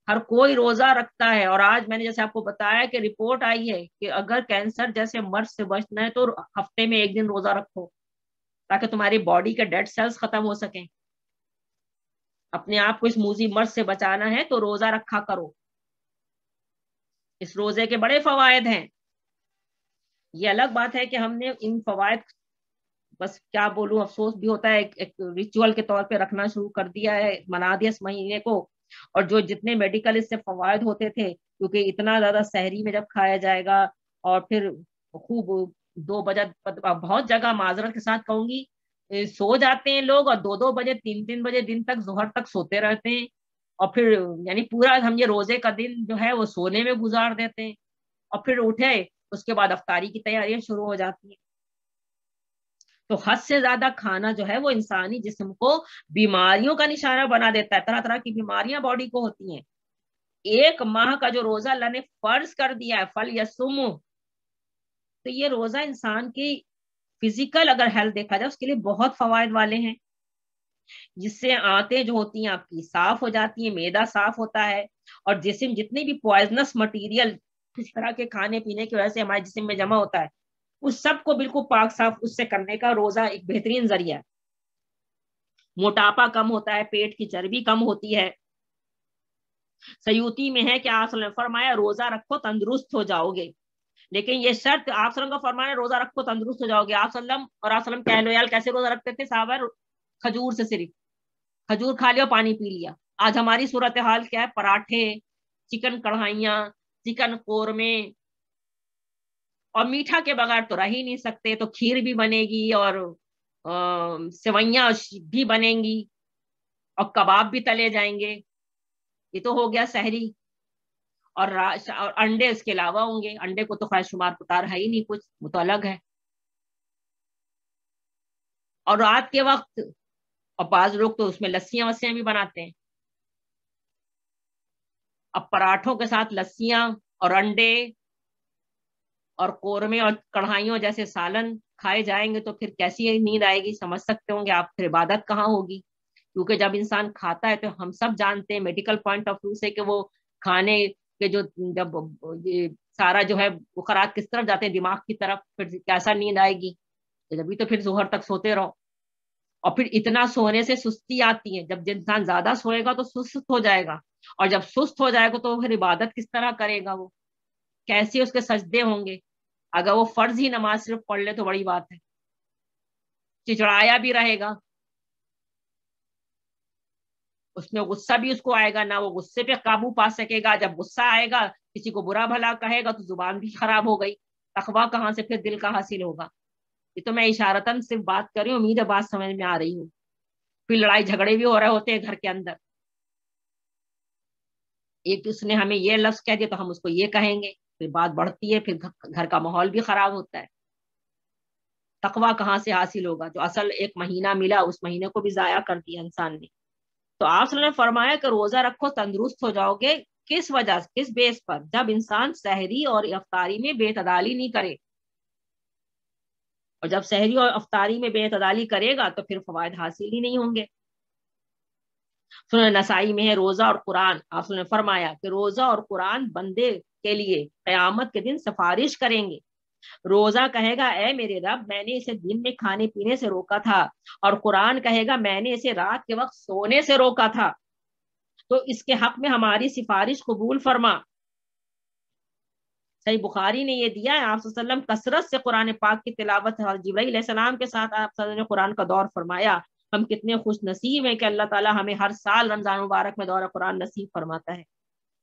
ہر کوئی روزہ رکھتا ہے۔ اور آج میں نے جیسے آپ کو بتایا کہ رپورٹ آئی ہے کہ اگر کینسر جیسے مرض سے بچنا ہے تو ہفتے میں ایک دن روزہ رکھو تاکہ تمہاری باڈی کے ڈیڈ سیلز ختم ہو سکیں۔ اپنے آپ کو اس موذی مرض سے بچانا ہے تو روزہ رکھا کرو۔ اس روزے کے بڑے فوائد ہیں۔ یہ الگ بات ہے کہ ہم نے ان فوائد بس کیا بولوں، افسوس بھی ہوتا ہے، ایک ریچول کے طور پہ رکھنا شروع کر دیا ہے، منا دیا اس مہینے کو۔ اور جو جتنے میڈیکل اس سے فوائد ہوتے تھے، کیونکہ اتنا زیادہ سحری میں جب کھایا جائے گا اور پھر خوب 2 بجے، بہت جگہ معذرت کے ساتھ کہوں گی سو جاتے ہیں لوگ، اور 2 بجے 3 بجے دن تک ظہر تک سوتے رہتے ہیں، اور پھر یعنی پورا ہم یہ روزے کا دن جو ہے وہ سونے میں گزار دیتے ہیں، اور پھر اٹھے اس کے بعد افطاری کی تیاریاں شروع ہو جاتی ہیں۔ تو حد سے زیادہ کھانا جو ہے وہ انسانی جسم کو بیماریوں کا نشانہ بنا دیتا ہے، طرح طرح کی بیماریاں باڈی کو ہوتی ہیں۔ 1 ماہ کا جو روزہ اللہ نے فرض کر دیا ہے، فَلْيَصُمْ، تو یہ روزہ انسان کی فزیکل اگر ہیلتھ دیکھا جائے اس کے لیے بہت فوائد والے ہیں، جس سے آنتیں جو ہوتی ہیں آپ کی صاف ہو جاتی ہیں، معدہ صاف ہوتا ہے، اور جسم جتنی بھی پوائزنس مٹیریل اس طرح کے کھانے پینے کی وجہ سے ہمارے جسم میں جمع ہوتا ہے، اس سب کو بالکل پاک صاف اس سے کرنے کا روزہ ایک بہترین ذریعہ ہے۔ موٹاپا کم ہوتا ہے، پیٹ کی چربی کم ہوتی ہے۔ سیوطی میں ہے کہ آپ صلی اللہ علیہ وسلم نے فرمایا روزہ رکھو تندرست ہو جاؤ گے، لیکن یہ شرط آپ صلی اللہ علیہ وسلم کا فرمایا روزہ رکھو تندرست ہو جاؤ گے۔ آپ صلی اللہ علیہ وسلم اور آپ صلی اللہ علیہ وسلم کیسے روزہ رکھتے تھے صحابہ؟ کھجور سے، صرف کھجور کھا لیا، پانی پی لیا۔ آج ہماری صورتحال کیا ہے؟ پراٹھے، چکن کڑھائیاں، چکن قورمے، اور میٹھا کے بغیر تو رہ ہی نہیں سکتے، تو کھیر بھی بنے گی اور سوئیاں بھی بنیں گی اور کباب بھی تلے جائیں گے۔ یہ تو ہو گیا سحری، اور انڈے اس کے علاوہ ہوں گے۔ انڈے کو تو خیر شمار پتار ہے ہی نہیں کچھ، وہ تو الگ ہے۔ اور رات کے وقت، اور بعض لوگ تو اس میں لسیاں وسیاں بھی بناتے ہیں۔ اب پراٹھوں کے ساتھ لسیاں اور انڈے اور قورمے اور کڑھائیوں جیسے سالن کھائے جائیں گے تو پھر کیسی نیند آئے گی، سمجھ سکتے ہوں گے آپ، پھر عبادت کہاں ہوگی؟ کیونکہ جب انسان کھاتا ہے تو ہم سب جانتے ہیں میڈیکل پوائنٹ آف ویو سے کہ وہ کھانے کے جو جب سارا جو ہے بخارات کس طرف جاتے ہیں؟ دماغ کی طرف، پھر کیسا نیند آئے گی؟ جبھی تو پھر ظہر تک سوتے رہو، اور پھر اتنا سونے سے سستی آتی ہے، جب انسان زیادہ سوئے گا تو سست ہو جائے گا، اور جب سست ہو جائے گا تو پھر عبادت کس طرح کرے گا؟ وہ کیسے اس کے سجدے ہوں گے؟ اگر وہ فرض ہی نماز صرف پڑھ لے تو بڑی بات ہے، چچڑایا بھی رہے گا، اس میں غصہ بھی اس کو آئے گا، نہ وہ غصے پہ قابو پا سکے گا۔ جب غصہ آئے گا کسی کو برا بھلا کہے گا تو زبان بھی خراب ہو گئی، تقویٰ کہاں سے پھر دل کا حاصل ہوگا؟ یہ تو میں اشارتاً صرف بات کر رہی ہوں، امید ہے بات سمجھ میں آ رہی ہوں۔ پھر لڑائی جھگڑے بھی ہو رہے ہوتے ہیں گھر کے اندر، ایک اس نے ہمیں یہ لفظ کہہ دیا تو ہم اس کو یہ کہیں گے، پھر بات بڑھتی ہے، پھر گھر کا ماحول بھی خراب ہوتا ہے۔ تقویٰ کہاں سے حاصل ہوگا؟ جو اصل ایک مہینہ ملا اس مہینے کو بھی ضائع کر دیا انسان نے۔ تو آپ صلی اللہ علیہ وسلم نے فرمایا کہ روزہ رکھو تندرست ہو جاؤ گے۔ کس وجہ سے، کس بیس پر؟ جب انسان سحری اور افطاری میں بے اعتدالی نہیں کرے، اور جب سحری اور افطاری میں بے اعتدالی کرے گا تو پھر فوائد حاصل ہی نہیں ہوں گے۔ سنن نسائی میں ہے روزہ اور قرآن، آپ نے فرمایا کہ روزہ اور قرآن بندے کے لیے قیامت کے دن سفارش کریں گے۔ روزہ کہے گا اے میرے رب میں نے اسے دن میں کھانے پینے سے روکا تھا، اور قرآن کہے گا میں نے اسے رات کے وقت سونے سے روکا تھا، تو اس کے حق میں ہماری سفارش قبول فرما۔ صحیح بخاری نے یہ دیا ہے، آپ صلی اللہ علیہ وسلم کثرت سے قرآن پاک کی تلاوت، جبرائیل علیہ السلام کے ساتھ آپ صلی اللہ علیہ وسلم نے قرآن کا دور فرمایا۔ ہم کتنے خوش نصیب ہیں کہ اللہ تعالیٰ ہمیں ہر سال رمضان مبارک میں دورہ قرآن نصیب فرماتا ہے۔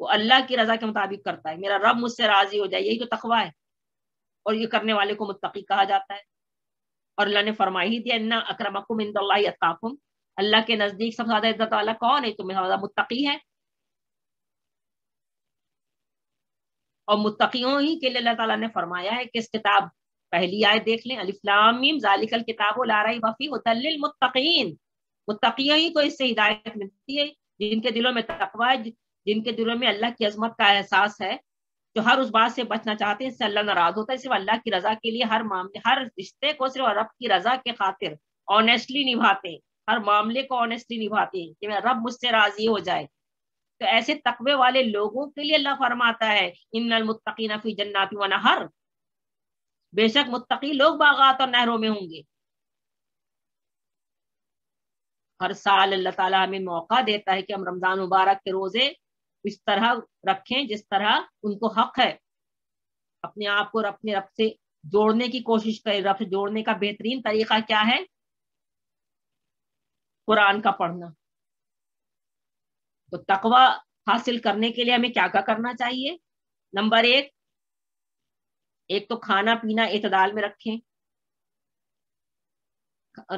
وہ اللہ کی رضا کے مطابق کرتا ہے، میرا رب مجھ سے راضی ہو جائے، یہی تو تقویٰ ہے، اور یہ کرنے والے کو متقی کہا جاتا ہے۔ اور اللہ نے فرما ہی دیا ان اکرمکم عند اللہ اتقاکم، اللہ کے نزدیک سب سے زیادہ عزت والا کون ہے؟ تمہیں زیادہ متقی ہے۔ اور متقیوں ہی کے لیے اللہ تعالیٰ نے فرمایا ہے کہ اس کتاب، پہلی آیت دیکھ لیں، الف لام میم ذالک الکتاب لا ریب فیہ ھدی للمتقین، متقیوں ہی کو اس سے ہدایت ملتی ہے، جن کے دلوں میں تقوی ہے، جن کے دلوں میں اللہ کی عظمت کا احساس ہے، جو ہر اس بات سے بچنا چاہتے ہیں اس سے اللہ ناراض ہوتا ہے، صرف اللہ کی رضا کے لیے ہر معاملے، ہر رشتے کو صرف رب کی رضا کے خاطر آنیسٹلی نبھاتے، ہر معاملے کو آنیسٹلی نبھاتے کہ میرا رب مجھ سے راضی ہو جائے۔ تو ایسے تقوی والے لوگوں کے لیے اللہ فرماتا ہے ان المتقین فی جنات و نہر، بے شک متقی لوگ باغات اور نہروں میں ہوں گے۔ ہر سال اللہ تعالیٰ ہمیں موقع دیتا ہے کہ ہم رمضان مبارک کے روزے اس طرح رکھیں جس طرح ان کو حق ہے، اپنے آپ کو اپنے رب سے جوڑنے کی کوشش کریں۔ رب سے جوڑنے کا بہترین طریقہ کیا ہے؟ قرآن کا پڑھنا۔ تو تقوی حاصل کرنے کے لیے ہمیں کیا کیا کرنا چاہیے؟ نمبر ایک تو کھانا پینا اعتدال میں رکھیں،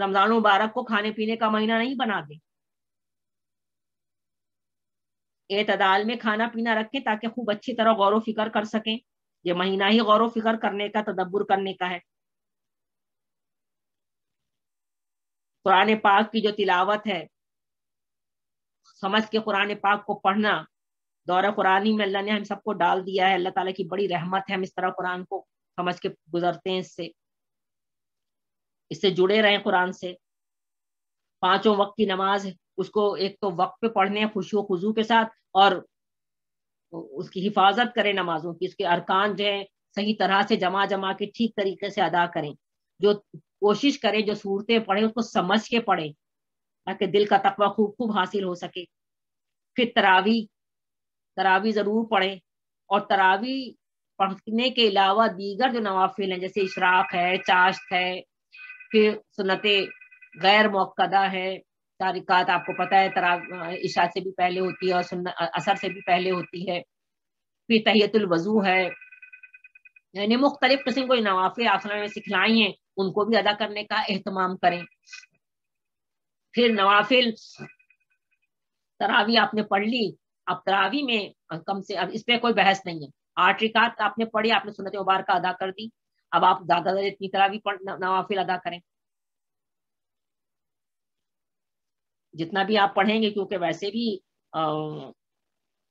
رمضان مبارک کو کھانے پینے کا مہینہ نہیں بنا دیں، اعتدال میں کھانا پینا رکھیں تاکہ خوب اچھی طرح غور و فکر کر سکیں، یہ مہینہ ہی غور و فکر کرنے کا، تدبر کرنے کا ہے۔ قرآن پاک کی جو تلاوت ہے، سمجھ کے قرآن پاک کو پڑھنا، دورہ قرآنی میں اللہ نے ہم سب کو ڈال دیا ہے، اللہ تعالیٰ کی بڑی رحمت ہے، ہم اس طرح قرآن کو سمجھ کے گزرتے ہیں، اس سے جڑے رہیں قرآن سے۔ پانچوں وقت کی نماز اس کو ایک تو وقت پہ پڑھنے خوشی و خضوع کے ساتھ، اور اس کی حفاظت کریں نمازوں کی، اس کے ارکان جو ہیں صحیح طرح سے جمع کے ٹھیک طریقے سے ادا کریں، جو کوشش کریں جو صورتیں پڑھیں اس کو سمجھ کے پڑھیں تاکہ دل کا تقوی خوب خوب حاصل ہو سکے۔ پھر تراوی ضرور پڑھیں، اور تراوی پڑھنے کے علاوہ دیگر جو نوافل ہیں جیسے اشراق ہے، چاشت ہے، پھر سنت غیر موقدہ ہے، تارکات آپ کو پتہ ہے عشاء سے بھی پہلے ہوتی ہے اور عصر سے بھی پہلے ہوتی ہے، پھر تحیت الوضو ہے، یعنی مختلف قسم کو نوافل آپ نے سکھلائی ہیں ان کو بھی ادا کرنے کا اہتمام کریں۔ پھر نوافل تراوی آپ نے پڑھ لی، اب تراوی میں کم سے اب اس پہ کوئی بحث نہیں ہے، 8 رکعت آپ نے پڑھی، آپ نے سنت مبارکہ ادا کر دی، اب آپ زیادہ اتنی تراوی نوافل ادا کریں، جتنا بھی آپ پڑھیں گے، کیونکہ ویسے بھی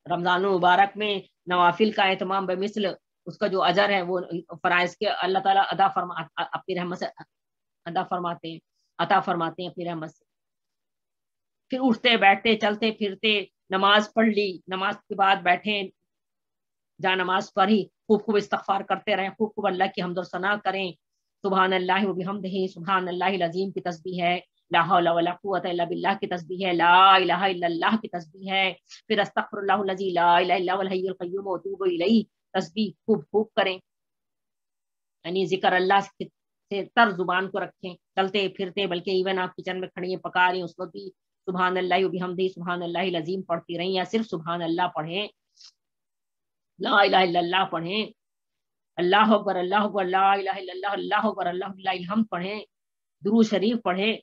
رمضان مبارک میں نوافل کا اہتمام بمثل اس کا جو اجر ہے وہ فرائض کے اللہ تعالیٰ اپنی رحمت سے عطا فرماتے ہیں اپنی رحمت سے۔ پھر اٹھتے بیٹھتے چلتے پھرتے نماز پڑھ لی، نماز کے بعد بیٹھیں، جا نماز پڑھی، خوب خوب استغفار کرتے رہیں، خوب خوب اللہ کی حمد و ثنا کریں، سبحان اللہ و بحمدہ، سبحان اللہ العظیم کی تسبیح ہے، لا حول ولا قوت الا باللہ کی تسبیح ہے، لا الہ الا اللہ کی تسبیح ہے، پھر استغفر اللہ الذی لا الہ الا هو الحی القیوم واتوب الیہ تسبیح خوب خوب کریں، یعنی ذکر اللہ سے تر زبان کو رکھیں، چلتے پھرتے، بلکہ ایون آپ کچن میں کھڑی ہیں پکا رہی ہیں اس وقت بھی سبحان اللہ و بحمدہ سبحان اللہ العظیم پڑھتی رہیں، یا صرف سبحان اللہ پڑھیں، لا الہ الا اللہ پڑھیں، اللہ اکبر اللہ اکبر لا الہ الا اللہ اللہ اکبر اللہ للہ الحمد پڑھیں، درود شریف پڑھیں۔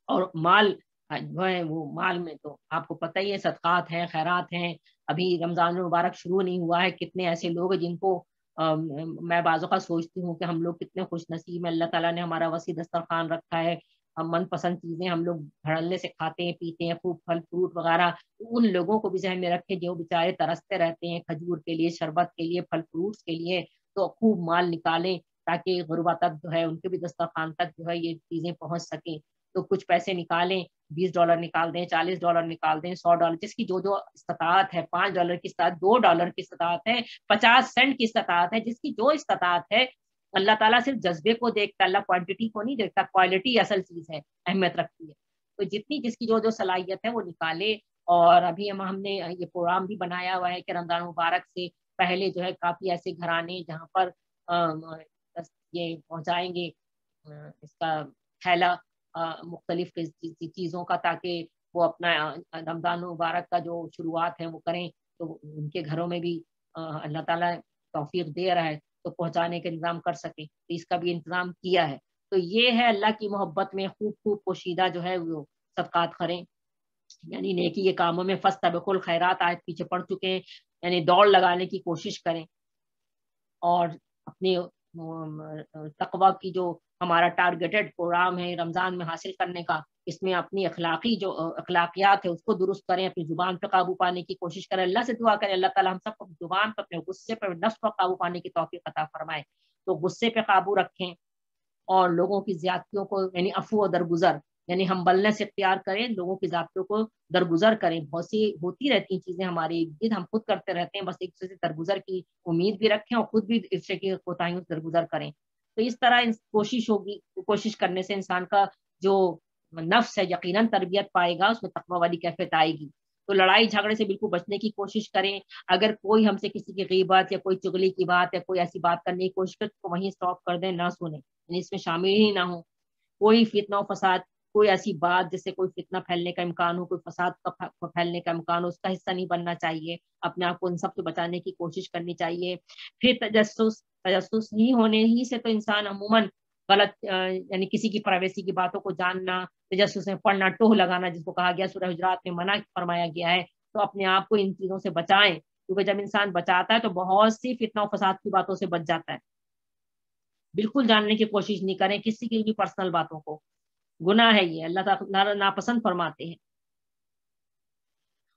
اور مال جو ہے وہ مال میں تو آپ کو پتہ ہی ہے صدقات ہیں، خیرات ہیں، ابھی رمضان مبارک شروع نہیں ہوا ہے، کتنے ایسے لوگ ہیں جن کو میں بعض اوقات سوچتی ہوں کہ ہم لوگ کتنے خوش نصیب ہیں، اللہ تعالیٰ نے ہمارا وسیع دسترخوان رکھا ہے، ہم من پسند چیزیں ہم لوگ دھڑلے سے کھاتے ہیں پیتے ہیں، خوب پھل فروٹ وغیرہ، ان لوگوں کو بھی ذہن میں رکھے جو بیچارے ترستے رہتے ہیں کھجور کے لیے، شربت کے لیے، پھل فروٹس کے لیے، تو خوب مال نکالیں تاکہ غربا تک جو ہے ان کے بھی دسترخوان تک جو ہے یہ چیزیں پہنچ سکیں، تو کچھ پیسے نکالیں، $20 نکال دیں، $40 نکال دیں، $100، جس کی جو استطاعت ہے، $5 کی استطاعت، $2 کی استطاعت ہے، 50 سینٹ کی استطاعت ہے، جس کی جو استطاعت ہے، اللہ تعالیٰ صرف جذبے کو دیکھتا، اللہ کوانٹٹی کو نہیں دیکھتا، کوالٹی اصل چیز ہے، اہمیت رکھتی ہے، تو جتنی جس کی جو صلاحیت ہے وہ نکالے۔ اور ابھی ہم نے یہ پروگرام بھی بنایا ہوا ہے کہ رمضان مبارک سے پہلے جو ہے کافی ایسے گھرانے جہاں پر یہ پہنچائیں گے اس کا تھیلا مختلف چیزوں کا، تاکہ وہ اپنا رمضان مبارک کا جو شروعات ہے وہ کریں، تو ان کے گھروں میں بھی اللہ تعالیٰ توفیق دے رہا ہے تو پہنچانے کا انتظام کر سکیں، تو اس کا بھی انتظام کیا ہے۔ تو یہ ہے اللہ کی محبت میں خوب خوب پوشیدہ جو ہے وہ صدقات کریں، یعنی نیکی کے کاموں میں فاستبقوا الخیرات آیت پیچھے پڑ چکے ہیں، یعنی دوڑ لگانے کی کوشش کریں، اور اپنی تقوی کی جو ہمارا ٹارگیٹڈ پروگرام ہے رمضان میں حاصل کرنے کا، اس میں اپنی اخلاقی جو اخلاقیات ہے اس کو درست کریں، اپنی زبان پہ قابو پانے کی کوشش کریں، اللہ سے دعا کریں اللہ تعالیٰ ہم سب کو زبان پہ، اپنے غصے پہ، نفس پر قابو پانے کی توفیق عطا فرمائے۔ تو غصے پہ قابو رکھیں، اور لوگوں کی زیادتیوں کو یعنی عفو و درگزر، یعنی ہم بلنے سے اختیار کریں، لوگوں کی زیادتیوں کو درگزر کریں۔ بہت سی ہوتی رہتی ہیں چیزیں ہماری ارد گرد، ہم خود کرتے رہتے ہیں، بس ایک دوسرے سے درگزر کی امید بھی رکھیں اور خود بھی اس سے کی کوتاہیوں سے درگزر کریں۔ تو اس طرح کوشش ہوگی، کوشش کرنے سے انسان کا جو نفس ہے یقیناً تربیت پائے گا، اس میں تقوی والی کیفیت آئے گی۔ تو لڑائی جھگڑے سے بالکل بچنے کی کوشش کریں، اگر کوئی ہم سے کسی کی غیبت یا کوئی چغلی کی بات یا کوئی ایسی بات کرنے کی کوشش کرے تو وہیں اسٹاپ کر دیں، نہ سنیں، یعنی اس میں شامل ہی نہ ہو۔ کوئی فتنہ و فساد، کوئی ایسی بات جس سے کوئی فتنہ پھیلنے کا امکان ہو، کوئی فساد کا پھیلنے کا امکان ہو، اس کا حصہ نہیں بننا چاہیے، اپنے آپ کو ان سب سے بچانے کی کوشش کرنی چاہیے۔ پھر تجسس نہیں ہونے ہی سے تو انسان عموماً غلط یعنی کسی کی پرائیویسی کی باتوں کو جاننا، تجسس میں پڑھنا، ٹوہ لگانا جس کو کہا گیا سورہ حجرات میں منع فرمایا گیا ہے، تو اپنے آپ کو ان چیزوں سے بچائیں، کیونکہ جب انسان بچاتا ہے تو بہت سی فتنہ و فساد کی باتوں سے بچ جاتا ہے۔ بالکل جاننے کی کوشش نہیں کریں کسی کی بھی پرسنل باتوں کو، گناہ ہے یہ، اللہ تعالیٰ ناپسند فرماتے ہیں۔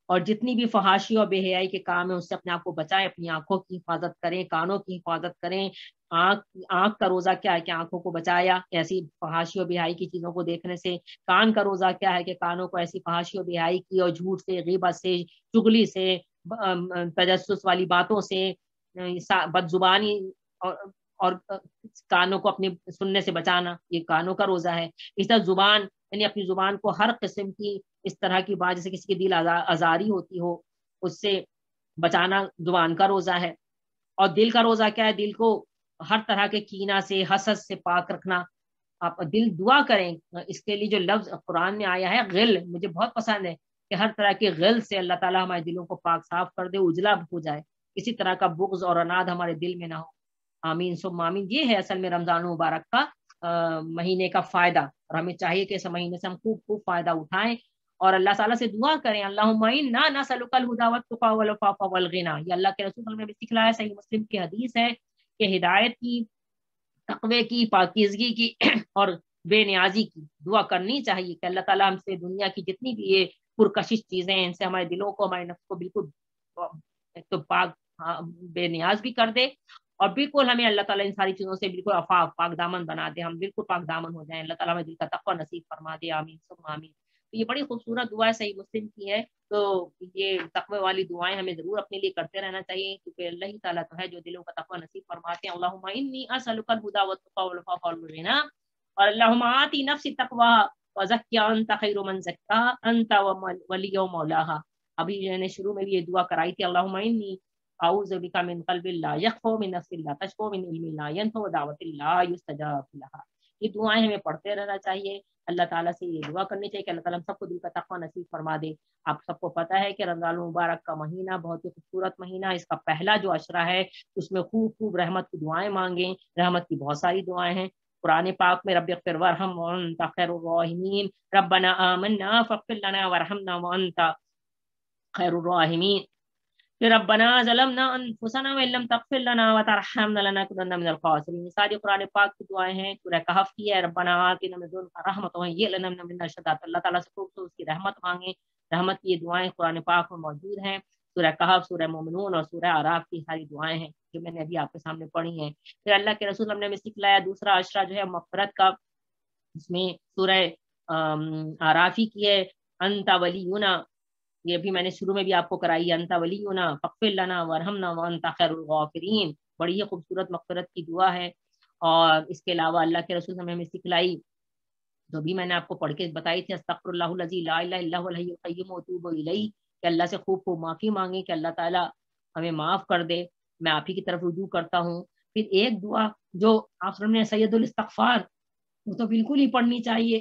اور جتنی بھی فحاشی اور بے حیائی کے کام ہیں اس سے اپنے آپ کو بچائیں، اپنی آنکھوں کی حفاظت کریں، کانوں کی حفاظت کریں۔ آنکھ کا روزہ کیا ہے کہ آنکھوں کو بچایا ایسی فحاشی اور بے حیائی کی چیزوں کو دیکھنے سے، کان کا روزہ کیا ہے کہ کانوں کو ایسی فحاشی اور بے حیائی کی اور جھوٹ سے، غیبت سے، چغلی سے، تجسس والی باتوں سے، بد زبانی اور کانوں کو اپنے سننے سے بچانا، یہ کانوں کا روزہ ہے۔ اس طرح زبان، یعنی اپنی زبان کو ہر قسم کی اس طرح کی بات جیسے کسی کے دل آزاری ہوتی ہو اس سے بچانا زبان کا روزہ ہے۔ اور دل کا روزہ کیا ہے؟ دل کو ہر طرح کے کینہ سے، حسد سے پاک رکھنا۔ آپ دل دعا کریں، اس کے لیے جو لفظ قرآن میں آیا ہے غل، مجھے بہت پسند ہے کہ ہر طرح کے غل سے اللہ تعالیٰ ہمارے دلوں کو پاک صاف کر دے، اجلا ہو جائے، کسی طرح کا بغض اور اناد ہمارے دل میں نہ ہو۔ آمین ثم آمین۔ یہ ہے اصل میں رمضان مبارک کا مہینے کا فائدہ، اور ہمیں چاہیے کہ اس مہینے سے ہم خوب خوب فائدہ اٹھائیں اور اللہ تعالیٰ سے دعا کریں، اللہم انا نسألک الہدی والتقی والعفاف والغنی۔ یہ اللہ کے رسول نے بھی سکھلایا، صحیح مسلم کی حدیث ہے کہ ہدایت کی، تقوی کی، پاکیزگی کی اور بے نیازی کی دعا کرنی چاہیے کہ اللہ تعالیٰ ہم سے دنیا کی جتنی بھی یہ پرکشش چیزیں ہیں ان سے ہمارے دلوں کو، ہمارے نفس کو بالکل تو پاک بے نیاز بھی کر دے، اور بالکل ہمیں اللہ تعالیٰ ان ساری چیزوں سے بالکل عفاف، پاک دامن بنا دے، ہم بالکل پاک دامن ہو جائیں، اللہ تعالیٰ ہمیں دل کا تقوی نصیب فرما دے۔ آمین ثم آمین۔ تو یہ بڑی خوبصورت دعا ہے، صحیح مسلم کی ہے، تو یہ تقوی والی دعائیں ہمیں ضرور اپنے لیے کرتے رہنا چاہیے، کیونکہ اللہ تعالیٰ تو ہے جو دلوں کا تقوی نصیب فرماتے ہیں۔ اللہم انی اسألک الہدی والتقی والعفاف والغنی، اور اللہم آتی نفسی تقواها وزکیہا انت خیر من زکاہا انت ولیہا ومولاہا۔ ابھی میں نے شروع میں بھی یہ دعا کرائی تھی، اللہم انی اعوذ بک من قلب لا یخفو، من نفس لا تشفو، من علم لا ینفع، ودعوت لا یستجاب لہا۔ یہ دعائیں ہمیں پڑھتے رہنا چاہیے، اللہ تعالیٰ سے یہ دعا کرنی چاہیے کہ اللہ تعالیٰ ہم سب کو دل کا تقوی نصیب فرما دے۔ آپ سب کو پتہ ہے کہ رمضان المبارک کا مہینہ بہت ہی خوبصورت مہینہ، اس کا پہلا جو عشرہ ہے اس میں خوب خوب رحمت کی دعائیں مانگیں، رحمت کی بہت ساری دعائیں ہیں قرآن پاک میں، رب اغفر وارحم وانت خیر الراحمین، ربنا آمنا فاغفر لنا وارحمنا وانت خیر الراحمین، پھر ربنا ظلمنا انفسنا وان لم تغفر لنا وترحمنا لنکونن من الخاسرین۔ ساری قرآن پاک کی دعائیں ہیں۔ سورہ کہف کی ہے، ربنا آتنا من لدنک رحمۃ وہیئ لنا من امرنا رشدا، اللہ تعالیٰ سے خوب اس کی رحمت مانگیں، رحمت کی یہ دعائیں قرآن پاک میں موجود ہیں۔ سورہ کہف، سورہ مومنون اور سورہ اعراف کی ساری دعائیں ہیں جو میں نے ابھی آپ کے سامنے پڑھی ہیں۔ پھر اللہ کے رسول ہم نے سکھلایا دوسرا عشرہ جو ہے مغفرت کا، اس میں سورہ اعرافی کی ہے، انت ولینا، یہ بھی میں نے شروع میں بھی آپ کو کرائی ہے، انت ولینا فاغفر لنا وارحمنا وانت خیر الغافرین، بڑی ہی خوبصورت مغفرت کی دعا ہے۔ اور اس کے علاوہ اللہ کے رسول نے ہمیں سکھلائی جو بھی میں نے آپ کو پڑھ کے بتائی تھی، استغفر اللہ الذی لا الہ الا هو الحی القیوم واتوب الیہ، کہ اللہ سے خوب خوب معافی مانگیں کہ اللہ تعالیٰ ہمیں معاف کر دے، میں آپ ہی کی طرف رجوع کرتا ہوں۔ پھر ایک دعا جو آپ نے سید الاستغفار، وہ تو بالکل ہی پڑھنی چاہیے،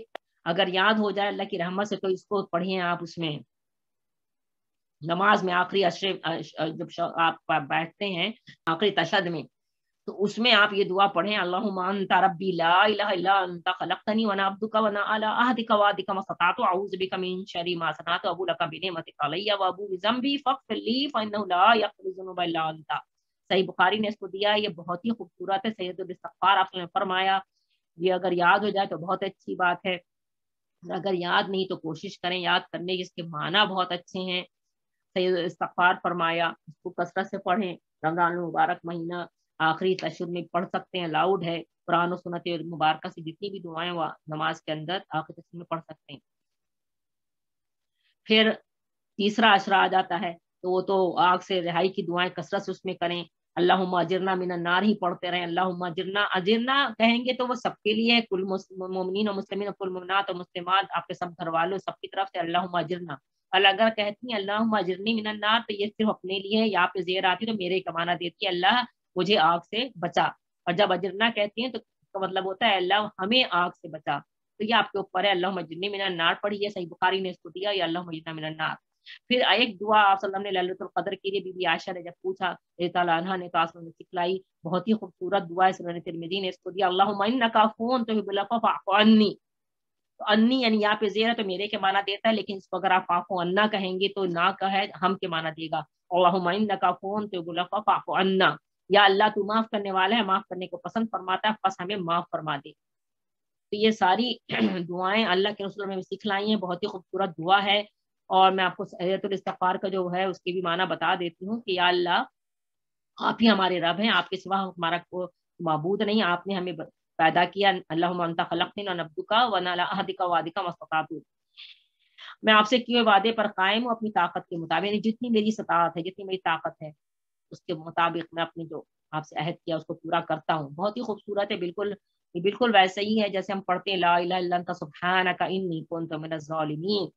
اگر یاد ہو جائے اللہ کی رحمت سے تو اس کو پڑھیں آپ اس میں نماز میں آخری جب آپ بیٹھتے ہیں آخری تشہد میں، تو اس میں آپ یہ دعا پڑھیں، اللہم انت ربی لا الہ الا انت خلقتنی وانا عبدک وانا علی عہدک وعدک ما استطعت اعوذ بک من شر ما صنعت ابو لک بنعمتک علی وابو بذنبی فاغفر لی فانہ لا یغفر الذنوب الا انت۔ صحیح بخاری نے اس کو دیا، یہ بہت ہی خوبصورت ہے۔ سید الاستغفار آپ نے فرمایا یہ اگر یاد ہو جائے تو بہت اچھی بات ہے، اگر یاد نہیں تو کوشش کریں یاد کرنے کی، اس کے معنی بہت اچھے ہیں۔ سید استغفار فرمایا، اس کو کثرت سے پڑھیں۔ رمضان المبارک مہینہ آخری تشہد میں پڑھ سکتے ہیں، لاؤڈ ہے، قرآن و سنت مبارکہ سے جتنی بھی دعائیں نماز کے اندر آخری تشہد میں پڑھ سکتے ہیں۔ پھر تیسرا عشرہ آ جاتا ہے تو وہ تو آگ سے رہائی کی دعائیں کثرت سے اس میں کریں، اللہم اجرنا من النار ہی پڑھتے رہیں، اللہم اجرنا، اجرنا کہیں گے تو وہ سب کے لیے، کل مومنین و مسلمین و کل مومنات و مسلمات، آپ کے سب گھر والوں سب کی طرف سے اللہم اجرنا۔ اگر کہتی ہیں اللہم اجرنی من النار تو یہ صرف اپنے لیے ہے، یہاں پہ زیر آتی تو میرے کمانا دیتی ہے اللہ مجھے آگ سے بچا، اور جب اجرنا کہتی ہیں تو اس کا مطلب ہوتا ہے اللہ ہمیں آگ سے بچا، تو یہ آپ کے اوپر ہے۔ اللہم اجرنی من النار پڑھیے، صحیح بخاری نے اس کو دیا، یا اللہم اجرنا من النار۔ پھر ایک دعا آپ صلی اللہ علیہ وسلم نے للیلۃ القدر کے لیے بی بی عائشہ نے جب پوچھا اللہ تعالیٰ عنہ نے تو آپ نے سکھلائی، بہت ہی خوبصورت دعا ہے، سنن ترمذی نے اس کو دیا، اللہم انک عفو تحب العفو فاعف عنی۔ تو انی یعنی یہاں پہ زیر ہے تو میرے کے معنی دیتا ہے، لیکن اس کو اگر آپ عفو عنا کہیں گے تو نہ کہے ہم کے معنی دے گا، اللہم انک عفو تحب العفو فاعف عنا، یا اللہ تو معاف کرنے والا ہے، معاف کرنے کو پسند فرماتا ہے، بس ہمیں معاف فرما دے۔ تو یہ ساری دعائیں اللہ کے رسول میں سکھلائی ہیں، بہت ہی خوبصورت دعا ہے۔ اور میں آپ کو سید الاستغفار کا جو ہے اس کی بھی معنی بتا دیتی ہوں کہ یا اللہ آپ ہی ہمارے رب ہیں، آپ کے سوا ہمارا کوئی معبود نہیں، آپ نے ہمیں پیدا کیا، اللہم انت خلقتنی وانا عبدک وانا علی عہدک ووعدک ما استطعت، میں آپ سے کیے وعدے پر قائم ہوں اپنی طاقت کے مطابق، یعنی جتنی میری استطاعت ہے، جتنی میری طاقت ہے اس کے مطابق میں اپنی جو آپ سے عہد کیا اس کو پورا کرتا ہوں۔ بہت ہی خوبصورت ہے، بالکل یہ بالکل ویسے ہی ہے جیسے ہم پڑھتے ہیں لا الہ الا انت سبحانک انی کنت من الظالمین،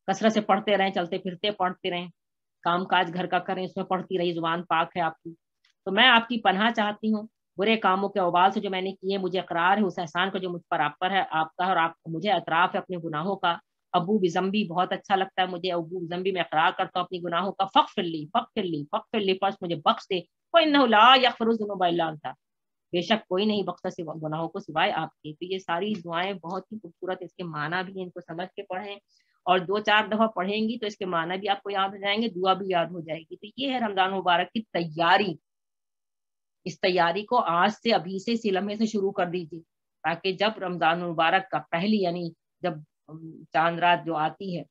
کثرت سے پڑھتے رہیں، چلتے پھرتے پڑھتے رہیں، کام کاج گھر کا کریں، اس میں پڑھتی رہی، زبان پاک ہے آپ کی۔ تو میں آپ کی پناہ چاہتی ہوں برے کاموں کے اوبال سے جو میں نے کیے، مجھے اقرار ہے اس احسان کا جو مجھ پر آپ پر ہے، آپ کا، اور آپ مجھے اعتراف ہے اپنے گناہوں کا۔ ابو بذنبی بہت اچھا لگتا ہے مجھے، ابو بذنبی میں اقرار کرتا ہوں اپنی گناہوں کا، فاغفر لی فاغفر لی فاغفر لی، پس مجھے بخش دے، فإنہ لا یغفر الذنوب الا انت، بے شک کوئی نہیں بخشتا گناہوں کو سوائے آپ کے۔ تو یہ ساری دعائیں بہت ہی خوبصورت، اس کے معنی بھی ہیں، ان کو سمجھ کے پڑھیں، اور 2-4 دفعہ پڑھیں گی تو اس کے معنی بھی آپ کو یاد ہو جائیں گے، دعا بھی یاد ہو جائے گی۔ تو یہ ہے رمضان مبارک کی تیاری، اس تیاری کو آج سے، ابھی سے، اسی لمحے سے شروع کر دیجیے، تاکہ جب رمضان مبارک کا پہلی یعنی جب چاند رات جو آتی ہے،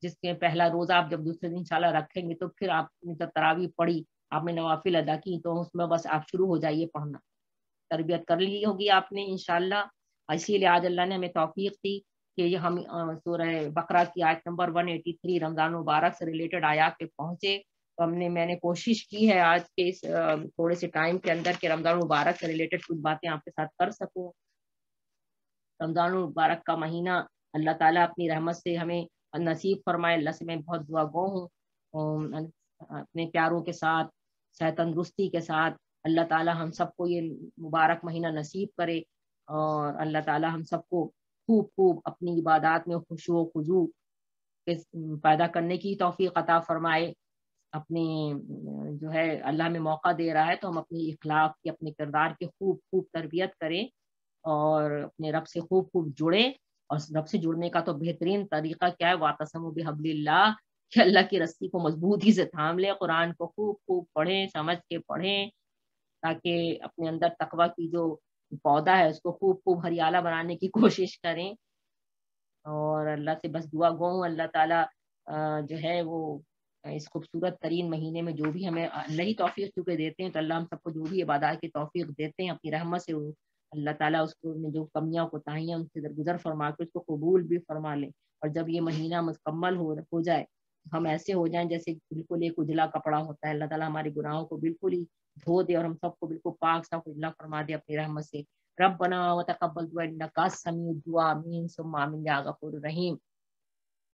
جس کے پہلا روزہ آپ جب دوسرے دن انشاءاللہ رکھیں گے، تو پھر آپ نے جب تراویح پڑھی، آپ نے نوافل ادا کی، تو اس میں بس آپ شروع ہو جائیے پڑھنا، تربیت کر لی ہوگی آپ نے انشاءاللہ۔ اسی لیے آج اللہ نے ہمیں توفیق دی کہ یہ ہم سورہ بقرہ کی آیت نمبر 183 رمضان مبارک سے ریلیٹڈ آیات پہ پہنچے، تو میں نے کوشش کی ہے آج کے اس تھوڑے سے ٹائم کے اندر کہ رمضان مبارک سے ریلیٹڈ کچھ باتیں آپ کے ساتھ کر سکوں۔ رمضان مبارک کا مہینہ اللہ تعالیٰ اپنی رحمت سے ہمیں نصیب فرمائے، اللہ سے میں بہت دعا گو ہوں، اپنے پیاروں کے ساتھ صحت تندرستی کے ساتھ اللہ تعالیٰ ہم سب کو یہ مبارک مہینہ نصیب کرے، اور اللہ تعالیٰ ہم سب کو خوب خوب اپنی عبادات میں خشوع و خضوع پیدا کرنے کی توفیق عطا فرمائے۔ اپنے جو ہے اللہ میں موقع دے رہا ہے تو ہم اپنی اخلاق کی، اپنے کردار کی خوب خوب تربیت کریں، اور اپنے رب سے خوب خوب جڑیں۔ اور رب سے جڑنے کا تو بہترین طریقہ کیا ہے، واعتصموا بحبل اللہ، کہ اللہ کی رسی کو مضبوطی سے تھام لیں، قرآن کو خوب خوب پڑھیں، سمجھ کے پڑھیں، تاکہ اپنے اندر تقوی کی جو پودا ہے اس کو خوب خوب ہریالہ بنانے کی کوشش کریں۔ اور اللہ سے بس دعا گو ہوں، اللہ تعالیٰ جو ہے وہ اس خوبصورت ترین مہینے میں جو بھی ہمیں اللہ ہی توفیق چونکہ دیتے ہیں، تو اللہ ہم سب کو جو بھی عبادات کی توفیق دیتے ہیں اپنی رحمت سے، اللہ تعالیٰ اس کو میں جو کمیاں کوتاہیاں ان سے درگزر فرما کے اس کو قبول بھی فرما لیں، اور جب یہ مہینہ مکمل ہو جائے ہم ایسے ہو جائیں جیسے بالکل ایک اجلا کپڑا ہوتا ہے، اللہ تعالیٰ ہمارے گناہوں کو بالکل ہی دھو دے، اور ہم سب کو بالکل پاک صاف اجلا فرما دے اپنی رحمت سے۔ ربنا وتقبل دعاء انک السمیع الدعاء، آمین ثم آمین یا غفور الرحیم۔